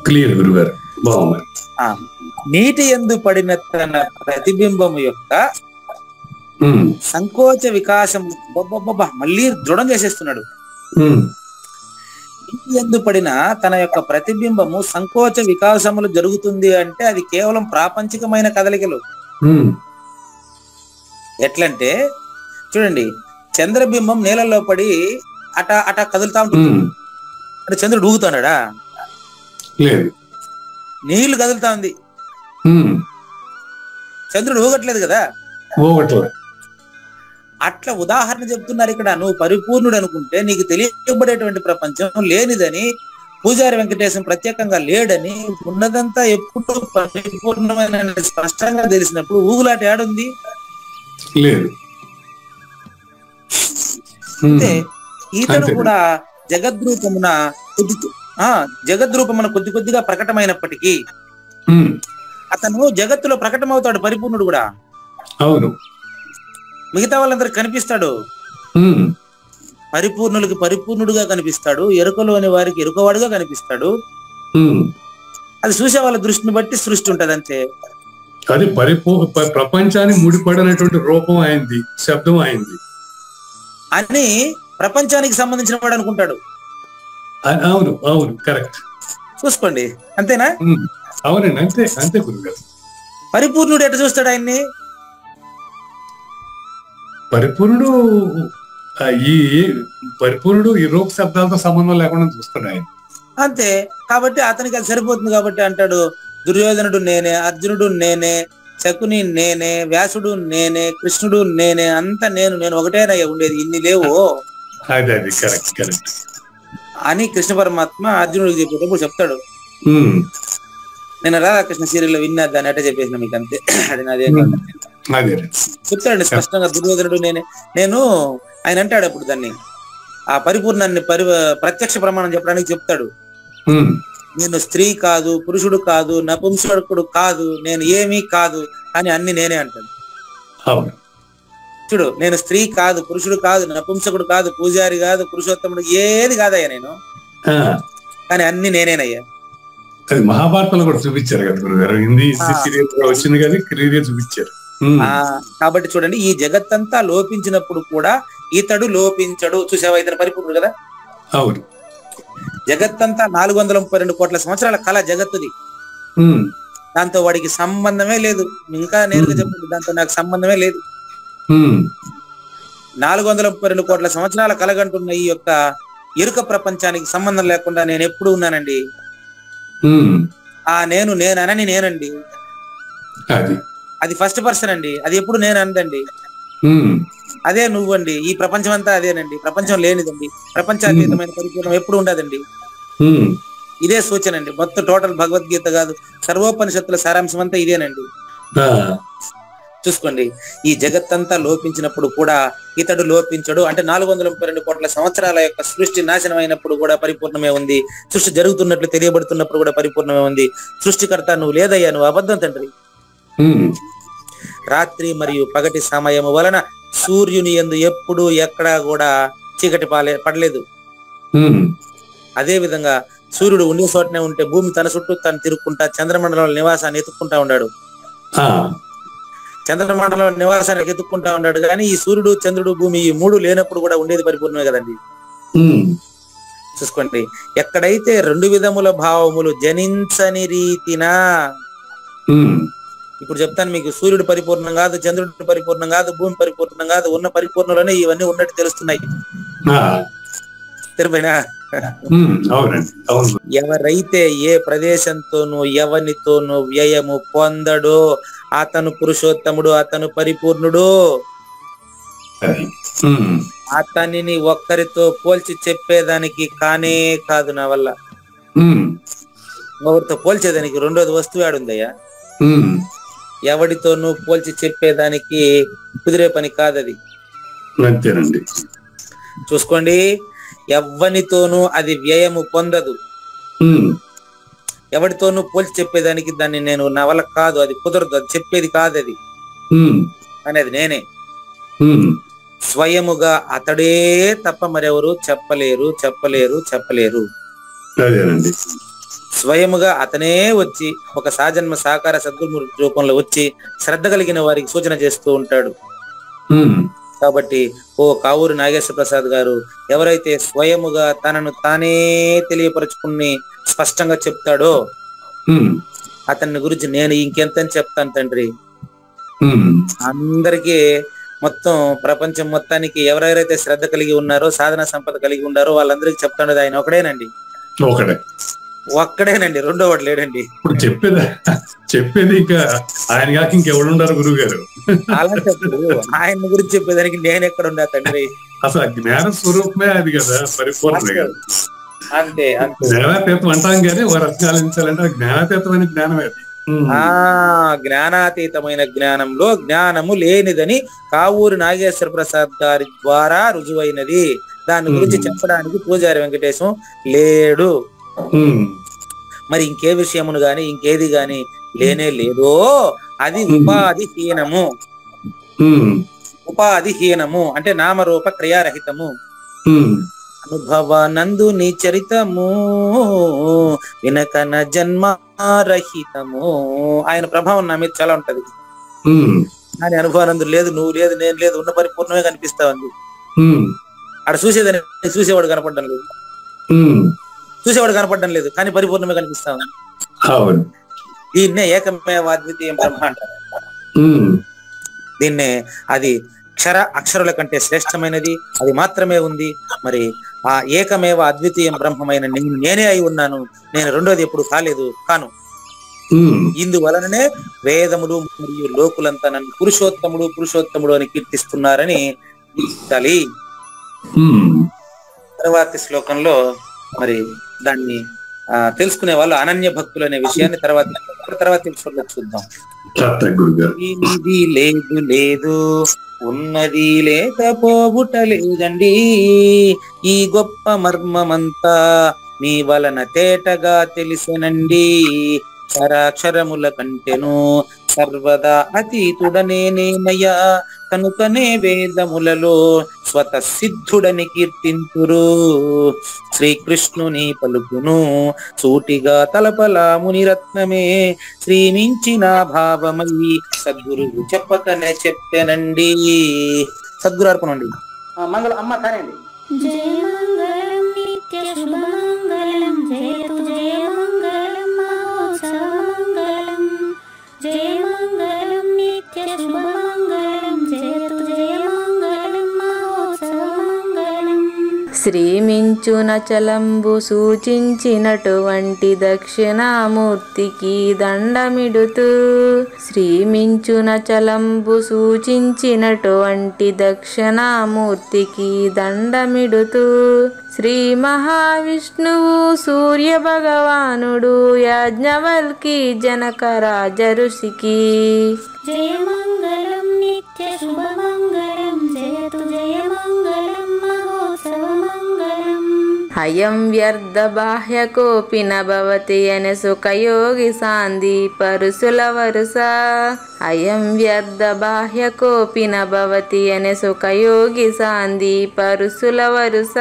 క్లియర్ గురుగారు, బాగుంది. నీటి యందు పడిన తన ప్రతిబింబము యొక్క సంకోచ వికాసం మళ్ళీ దృఢం చేసేస్తున్నాడు. నీటి యందు పడిన తన యొక్క ప్రతిబింబము సంకోచ వికాసములు జరుగుతుంది అంటే అది కేవలం ప్రాపంచికమైన కదలికలు. ఎట్లంటే చూడండి, చంద్రబింబం నీళ్ళల్లో పడి అట కదులుతా ఉంటుంది. అంటే చంద్రుడు ఊగుతున్నాడా? నీళ్లు కదులుతా ఉంది, చంద్రుడు ఊగట్లేదు కదా. అట్లా ఉదాహరణ చెప్తున్నారు ఇక్కడ. నువ్వు పరిపూర్ణుడు అనుకుంటే నీకు తెలియబడేటువంటి ప్రపంచం లేనిదని, పూజారి వెంకటేశం ప్రత్యేకంగా లేడని, ఉన్నదంతా ఎప్పుడు పరిపూర్ణమైన స్పష్టంగా తెలిసినప్పుడు ఊగులాట ఏడుంది? లేదు. అంటే ఈతడు కూడా జగద్రూపమున కొద్ది కొద్దిగా ప్రకటమైనప్పటికీ అతను జగత్తులో ప్రకటమవుతాడు, పరిపూర్ణుడు కూడా. అవును, మిగతా వాళ్ళందరికి కనిపిస్తాడు. పరిపూర్ణులకి పరిపూర్ణుడుగా కనిపిస్తాడు, ఎరుకలోని వారికి ఎరుకవాడుగా కనిపిస్తాడు. అది చూసే వాళ్ళ దృష్టిని బట్టి సృష్టి ఉంటది అంతే. అది ప్రపంచాన్ని ముడిపడినటువంటి రూపం అయింది, శబ్దం అయింది అని ప్రపంచానికి సంబంధించిన వాడు అనుకుంటాడు. అవును అవును, కరెక్ట్. చూసుకోండి, అంతేనా? అవునండి, అంతే అంతే గురుగారు. పరిపూర్ణుడు ఎట్లా చూస్తాడు ఆయన్ని? పరిపూర్ణుడు ఈ రూప శబ్దాలతో సంబంధం లేకుండా చూస్తాడు ఆయన, అంతే. కాబట్టి అతనికి అది సరిపోతుంది. కాబట్టి అంటాడు, దుర్యోధనుడు నేనే, అర్జునుడు నేనే, శకుని నేనే, వ్యాసుడు నేనే, కృష్ణుడు నేనే, అంతా నేను ఒకటేనయ్యా ఉండేది, ఇన్ని లేవు అని కృష్ణ పరమాత్మ అర్జునుడికి చెప్పేటప్పుడు చెప్తాడు. నేను రాధాకృష్ణ సీరియల్లో విన్నా, దాన్ని అట్టే చెప్పేసిన మీకు, అంతే. అది నాదే చెప్తాడండి స్పష్టంగా. దుర్యోధనుడు నేను ఆయన అంటాడు అప్పుడు దాన్ని, ఆ పరిపూర్ణాన్ని ప్రత్యక్ష ప్రమాణం చెప్పడానికి చెప్తాడు. నేను స్త్రీ కాదు, పురుషుడు కాదు, నపుంసకుడు కాదు, నేను ఏమీ కాదు అని అన్ని నేనే అంటాడు. చూడు, నేను స్త్రీ కాదు, పురుషుడు కాదు, నపుంసకుడు కాదు, పూజారి కాదు, పురుషోత్తముడు ఏది కాదయ్యా నేను, కానీ అన్ని నేనేనయ్యా. అది మహాభారతంలో కూడా చూపించారు కదా గురుగారు, హిందీ సీరియల్ వచ్చింది కదా, క్లియర్ చూపించారు. కాబట్టి చూడండి, ఈ జగత్తంతా లోపించినప్పుడు కూడా ఇతడు లోపించడు. చూసావా, ఇతను పరిపూర్ణుడు కదా. అవును, జగత్తంతా 432 కోట్ల సంవత్సరాల కళ జగత్తుది. దాంతో వాడికి సంబంధమే లేదు. ఇంకా నేరుగా చెప్పండి, దాంతో నాకు సంబంధమే లేదు. 432 కోట్ల సంవత్సరాల కలగంటున్న ఈ యొక్క ఎరుక ప్రపంచానికి సంబంధం లేకుండా నేను ఎప్పుడు ఉన్నానండి. నేనని నేనండి, అది ఫస్ట్ పర్సన్ అండి, అది ఎప్పుడు నేను అందండి. అదే నువ్వండి, ఈ ప్రపంచం అంతా అదేనండి, ప్రపంచం లేనిదండి, ప్రపంచాతీతమైన పరిపూర్ణం ఎప్పుడు ఉండదండి. ఇదే సూచన అండి. మొత్తం టోటల్ భగవద్గీత కాదు, సర్వోపనిషత్తుల సారాంశం అంతా ఇదేనండి. చూసుకోండి, ఈ జగత్తంతా లోపించినప్పుడు కూడా ఇతడు లోపించడు. అంటే 432 కోట్ల సంవత్సరాల యొక్క సృష్టి నాశనం అయినప్పుడు కూడా పరిపూర్ణమే ఉంది. సృష్టి జరుగుతున్నట్లు తెలియబడుతున్నప్పుడు కూడా పరిపూర్ణమే ఉంది. సృష్టికర్త నువ్వు లేదయ్యా, నువ్వు అబద్ధం తండ్రి. రాత్రి మరియు పగటి సమయము వలన సూర్యుని యందు ఎప్పుడు ఎక్కడా కూడా చీకటి పడలేదు. అదే విధంగా సూర్యుడు ఉండే చోటనే ఉంటే భూమి తన చుట్టూ తను తిరుక్కుంటా చంద్రమండలంలో నివాసాన్ని ఎత్తుక్కుంటా ఉన్నాడు. చంద్రమండలంలో నివాసానికి ఎత్తుక్కుంటా ఉన్నాడు. కానీ ఈ సూర్యుడు, చంద్రుడు, భూమి ఈ మూడు లేనప్పుడు కూడా ఉండేది పరిపూర్ణమే కదండి. చూసుకోండి, ఎక్కడైతే 2 విధముల భావములు జనించని రీతిన, ఇప్పుడు చెప్తాను మీకు, సూర్యుడు పరిపూర్ణం కాదు, చంద్రుడు పరిపూర్ణం కాదు, భూమి పరిపూర్ణం కాదు, ఉన్న పరిపూర్ణలోనే ఇవన్నీ ఉన్నట్టు తెలుస్తున్నాయి. తెరిపోయినా ఎవరైతే ఏ ప్రదేశంతోనూ ఎవరితోనూ వ్యయము పొందడో అతను పురుషోత్తముడు, అతను పరిపూర్ణుడు. అతనిని ఒక్కరితో పోల్చి చెప్పేదానికి కానే కాదు నా వల్ల. ఎవరితో పోల్చేదానికి రెండోది వస్తువు ఆడుందయ్యా. ఎవడితోనూ పోల్చి చెప్పేదానికి కుదిరే పని కాదది. చూసుకోండి, ఎవ్వనితోనూ అది వ్యయము పొందదు. ఎవరితోనూ పోల్చి చెప్పేదానికి దాన్ని నేను నా వల్ల కాదు, అది కుదరదు, అది చెప్పేది కాదు అది అనేది నేనే. స్వయముగా అతడే తప్ప మరెవరు చెప్పలేరు చెప్పలేరు చెప్పలేరు. స్వయముగా అతనే వచ్చి ఒక సాజన్మ సాకార సద్గురు రూపంలో వచ్చి శ్రద్ధ కలిగిన వారికి సూచన చేస్తూ ఉంటాడు. కాబట్టి ఓ కావూరి నాగేశ్వర ప్రసాద్ గారు ఎవరైతే స్వయముగా తనను తానే తెలియపరచుకుని స్పష్టంగా చెప్తాడో అతన్ని గురించి నేను ఇంకెంత చెప్తాను తండ్రి. అందరికీ మొత్తం ప్రపంచం మొత్తానికి ఎవరెవరైతే శ్రద్ధ కలిగి ఉన్నారో, సాధన సంపద కలిగి ఉన్నారో వాళ్ళందరికీ చెప్తాడు ఆయన ఒకడేనండి. ఒక్కడేనండి, రెండో వాడు లేడండి. ఇప్పుడు చెప్పేది ఇంకా ఆయన కాక ఇంకెవడుండారు గురువు గారు. అలాంటప్పుడు ఆయన గురించి చెప్పేదానికి నేను ఎక్కడ ఉండా తండ్రి. అసలు జ్ఞాన స్వరూపమే అది కదా, పరిపూర్ణమే కదా. అంతే జ్ఞానాతీతం అంటాం కానీ వారు అర్థాలించాలంటే జ్ఞానాతీతమైన జ్ఞానమే అది. జ్ఞానాతీతమైన జ్ఞానంలో జ్ఞానము లేనిదని కావూరి నాగేశ్వర ప్రసాద్ గారి ద్వారా రుజువైనది. దాని గురించి చెప్పడానికి పూజారి వెంకటేశం లేడు. మరి ఇంకే విషయమును గాని ఇంకేది గాని లేనే లేదో అది ఉపాధిహీనము. ఉపాధిహీనము అంటే నామరూప క్రియారహితము. అనుభవానందు నీ చరితము వినకన జన్మరహితము. ఆయన ప్రభావం నా మీద చాలా ఉంటది. కానీ అనుభవానందు లేదు, నువ్వు లేదు, నేను లేదు, ఉన్న పరిపూర్ణమే కనిపిస్తా ఉంది. అక్కడ చూసేదని చూసేవాడు కనపడడం లేదు, చూసేవాడు కనపడడం లేదు, కానీ పరిపూర్ణమే కనిపిస్తా ఉంది. దీన్నే ఏకమేవ అద్వితీయం బ్రహ్మ అంటారు. దీన్నే అది అక్షరుల కంటే శ్రేష్టమైనది, అది మాత్రమే ఉంది. మరి ఆ ఏకమేవ అద్వితీయం బ్రహ్మమైన నేనే అయి ఉన్నాను, నేను రెండోది ఎప్పుడు కాను. ఇందువలననే వేదములు మరియు లోకులంతా నన్ను పురుషోత్తముడు పురుషోత్తముడు అని కీర్తిస్తున్నారని గుర్తించాలి. తర్వాతి శ్లోకంలో మరి దాన్ని తెలుసుకునే వాళ్ళు అనన్య భక్తులు అనే విషయాన్ని తర్వాత చూద్దాం. ఇది లేదు లేదు ఉన్నది లేకపోవుట లేదండి, ఈ గొప్ప మర్మమంతా మీ వలన తేటగా తెలిసెనండి. చరాక్షరముల కంటెను సర్వదా అతీతుడనేనయ్యా, కనుకనే వేదములలో స్వత సిద్ధుడని కీర్తింతురు. శ్రీకృష్ణుని పలుకును సూటిగా తలపలా మునిరత్నమే, శ్రీమించిన భావమయ్యి సద్గురువు చెప్పకనే చెప్పానండి. సద్గురు అర్పణండి. మంగళ అమ్మ కానండి. జయ మంగళం నిత్య శుభమంగళం, జయతు జయ మంగళం మహోత్సవ మంగళం. జయ మంగళం నిత్య శుభమంగళం, జయతు జయ మంగళం మహోత్సవ మంగళం. శ్రీమించున చలంబు సూచించినటువంటి దక్షిణామూర్తికి దండమిడుతూ, శ్రీమించున చలంబు సూచించినటువంటి దక్షిణామూర్తికి దండమిడుతూ, శ్రీ మహావిష్ణువు సూర్య భగవానుడు యాజ్ఞవల్కి జనక రాజ ఋషికి. జయ మంగళం నిత్య శుభమంగళం, జయతు జయ మంగళం మహోత్సవ మంగళం. అయం వ్యర్థ బాహ్య కోపిన భవతి అనే సుఖయోగి సాంది పరుసుల వరుస. అయం వ్యర్థ బాహ్య కోపిన భవతి అనే సుఖయోగి సాంది పరుసుల వరుస.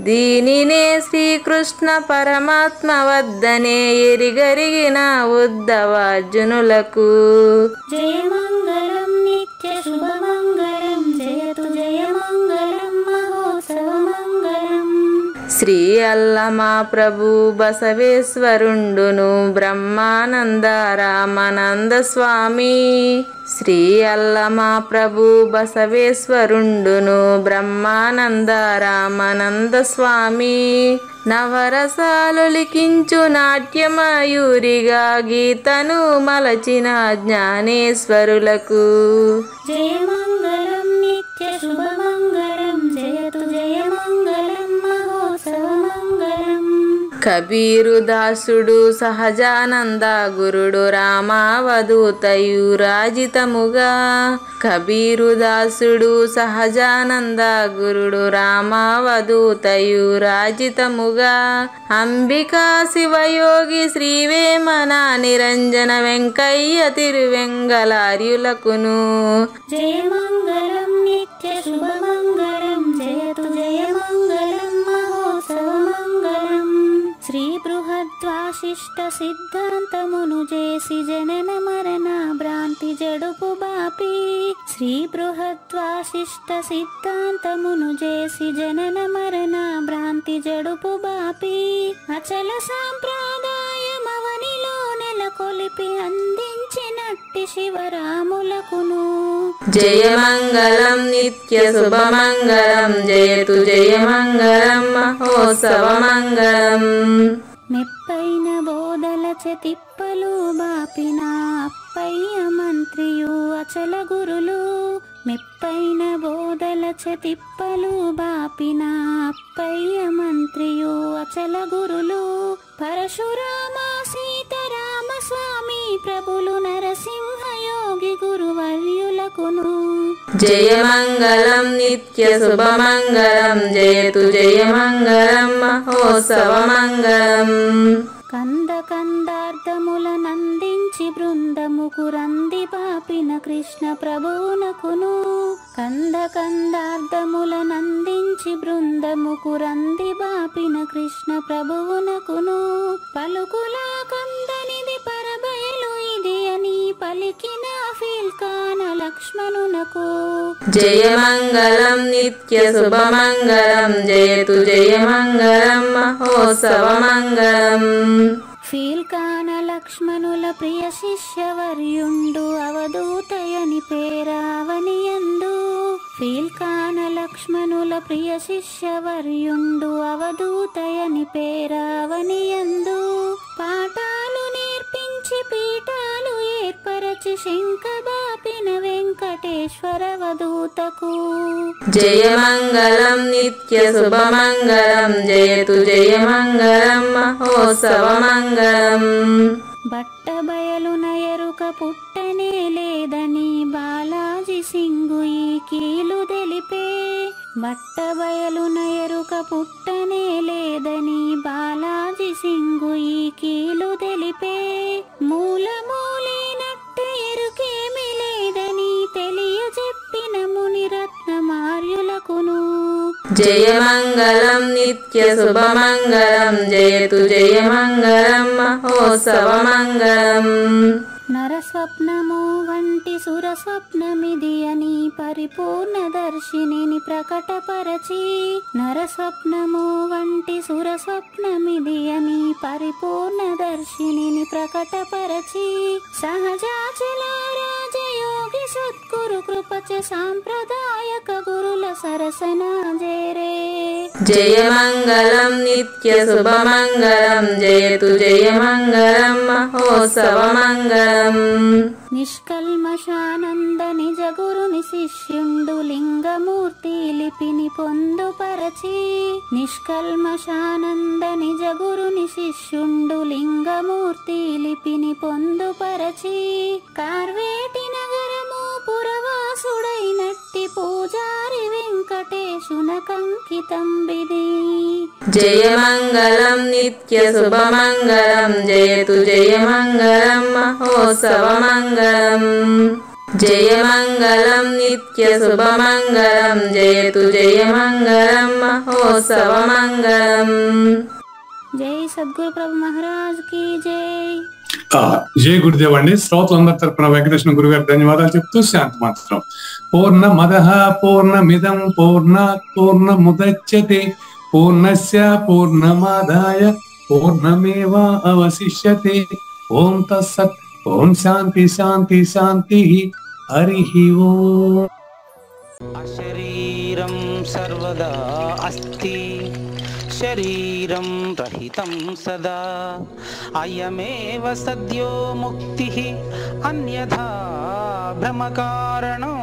దీనినే శ్రీకృష్ణ పరమాత్మ వద్దనే ఎరిగరిగిన ఉద్ధవార్జునులకు. జయ మంగళం నిత్య శుభమంగళం, జయతు జయ మంగళం మహోత్సవ మంగళం. శ్రీ అల్లమా ప్రభు బసవేశ్వరుండును బ్రహ్మానంద రామానంద స్వామి. శ్రీ అల్లమా ప్రభు బసవేశ్వరుండును బ్రహ్మానంద రామానంద స్వామి. నవరసాలు లిఖించు నాట్యమయూరిగా గీతను మలచిన జ్ఞానేశ్వరులకు. జయ మంగళం నిత్య శుభమంగళం, జయతు జయ మంగళం మహోత్సవ మంగళం. కబీరు దాసుడు సహజానంద గురుడు రామావధూతయు రాజితముగా. కబీరు దాసుడు సహజానంద గురుడు రామావధూతయు రాజితముగా. అంబికా శివయోగి శ్రీవేమన నిరంజన వెంకయ్య తిరువెంగళార్యులకును. జయమంగళం నిత్య శుభమంగళం జయతు జయమంగళం మహోత్సవమంగళం. శ్రీ బృహద్వాశిష్ట సిద్ధాంతమును చేసి జనన మరణ భ్రాంతి జడుపు బాపి. శ్రీ బృహద్వాశిష్ట సిద్ధాంతమును చేసి జనన మరణ భ్రాంతి జడుపు బాపి. అచల సాంప్రదాయమవనిలో నెలకొలిపి అందించినట్టి శివరాములకును. జయమంగళం నిత్య శుభమంగళం జయతు జయమంగళం మహోత్సవమంగళం. మెప్పైన బోధల తిప్పలు బాపిన అప్పయ్య మంత్రియు అచల గురులు. మెప్పైన బోధల తిప్పలు బాపిన అప్పయ్య మంత్రియు అచల గురులు. పరశురామ సీతారామ స్వామి ప్రభులు నరసింహయోగి గురువర్యులకును. జయమంగళం నిత్య శుభమంగళం జయతు జయమంగళం మహోత్సవమంగళం. కంద కందార్థముల నందించి బృందముకు రంది పాపిన కృష్ణ ప్రభువునకును. కంద కందార్థముల నందించి బృందముకు రంది బాపిన కృష్ణ ప్రభువునకును. పలుకులా కందనిది పరబయలు ఇది అని పలికిన ఫీల్కాన లక్ష్మణునకు. జయమంగళం నిత్య శుభమంగళం జయతు జయమంగళం మహోత్సవమంగళం. ఫీల్కాన లక్ష్మణుల ప్రియ శిష్యవర్యుండు అవధూతయని పేరావనియందు. ఫీల్కాన లక్ష్మణుల ప్రియ శిష్యవర్యుండు అవధూతయని పేరావనియందు. పాఠాలు నేర్పించి పీఠాలు ఏర్పరచి శంఖబాపిన వెంకటేశ్వర అవధూతకు. జయమంగళం నిత్య శుభమంగళం జయతు జయమంగళం మహోత్సవమంగళం. బట్టబయలున ఎరుక పుట్టనే లేదని బాలాజీ సింగు ఈ కీలు తెలిపే. బట్టబయలున ఎరుక పుట్టనే లేదని బాలాజీ సింగు ఈ కీలు తెలిపే. మూలమూలేనట్టు ఎరుకేమి లేదని తెలియజెప్పిన మునిరత్నమార్యులకును. జయమంగళం నిత్య శుభమంగళం జయతు జయమంగళం మహోత్సవమంగళం. నరస్వప్నము వంటి సురస్వప్నమిది అని పరిపూర్ణ దర్శినిని ప్రకటపరచి. నరస్వప్నము వంటి సురస్వప్నమిది అని పరిపూర్ణ దర్శినిని ప్రకటపరచి. సహజాచల రాజయోగి సద్గురు కృపచ సాంప్రదాయక గురుల సరసన జేరే. జయమంగళం నిత్య శుభమంగళం జయతు జయమంగళం మహోత్సవమంగళం. నిష్కల్మషానంద నిజ గురుని శిష్యుండు లింగమూర్తి లిపిని పొందుపరచి. నిష్కల్మషానంద నిజ గురుని శిష్యుండు లింగమూర్తి లిపిని పొందుపరచి. కార్వేటి నగరము పురవాసుడైనట్టి పూజారి వెంకటేశునకంకితం విధి. జయమంగళం నిత్య శుభమంగళం జయతు జయమంగళం మహోత్సవమంగళం. జయమంగళం నిత్య శుభమంగళం జయతు జయమంగళం మహోత్సవమంగళం. జై సద్గురు ప్రభు మహారాజ్ కి జై. జై గురుదేవ్ అండి. శ్రోతలందరి తరపున వెంకటేశ్వర గురు గారికి ధన్యవాదాలు చెప్తూ శాంతి మంత్రం. పూర్ణమదః పూర్ణమిదం పూర్ణాత్ పూర్ణముదచ్యతే పూర్ణస్య పూర్ణమాదాయ పూర్ణమేవా అవశిష్యతే. ఓం తత్సత్. ఓం శాంతి శాంతి శాంతి. హరి ఓం. అశరీరం సర్వదా అస్తి శరీరం రహితం సదా. అయమేవ సద్యో ముక్తి అన్యథా భ్రమకారణం.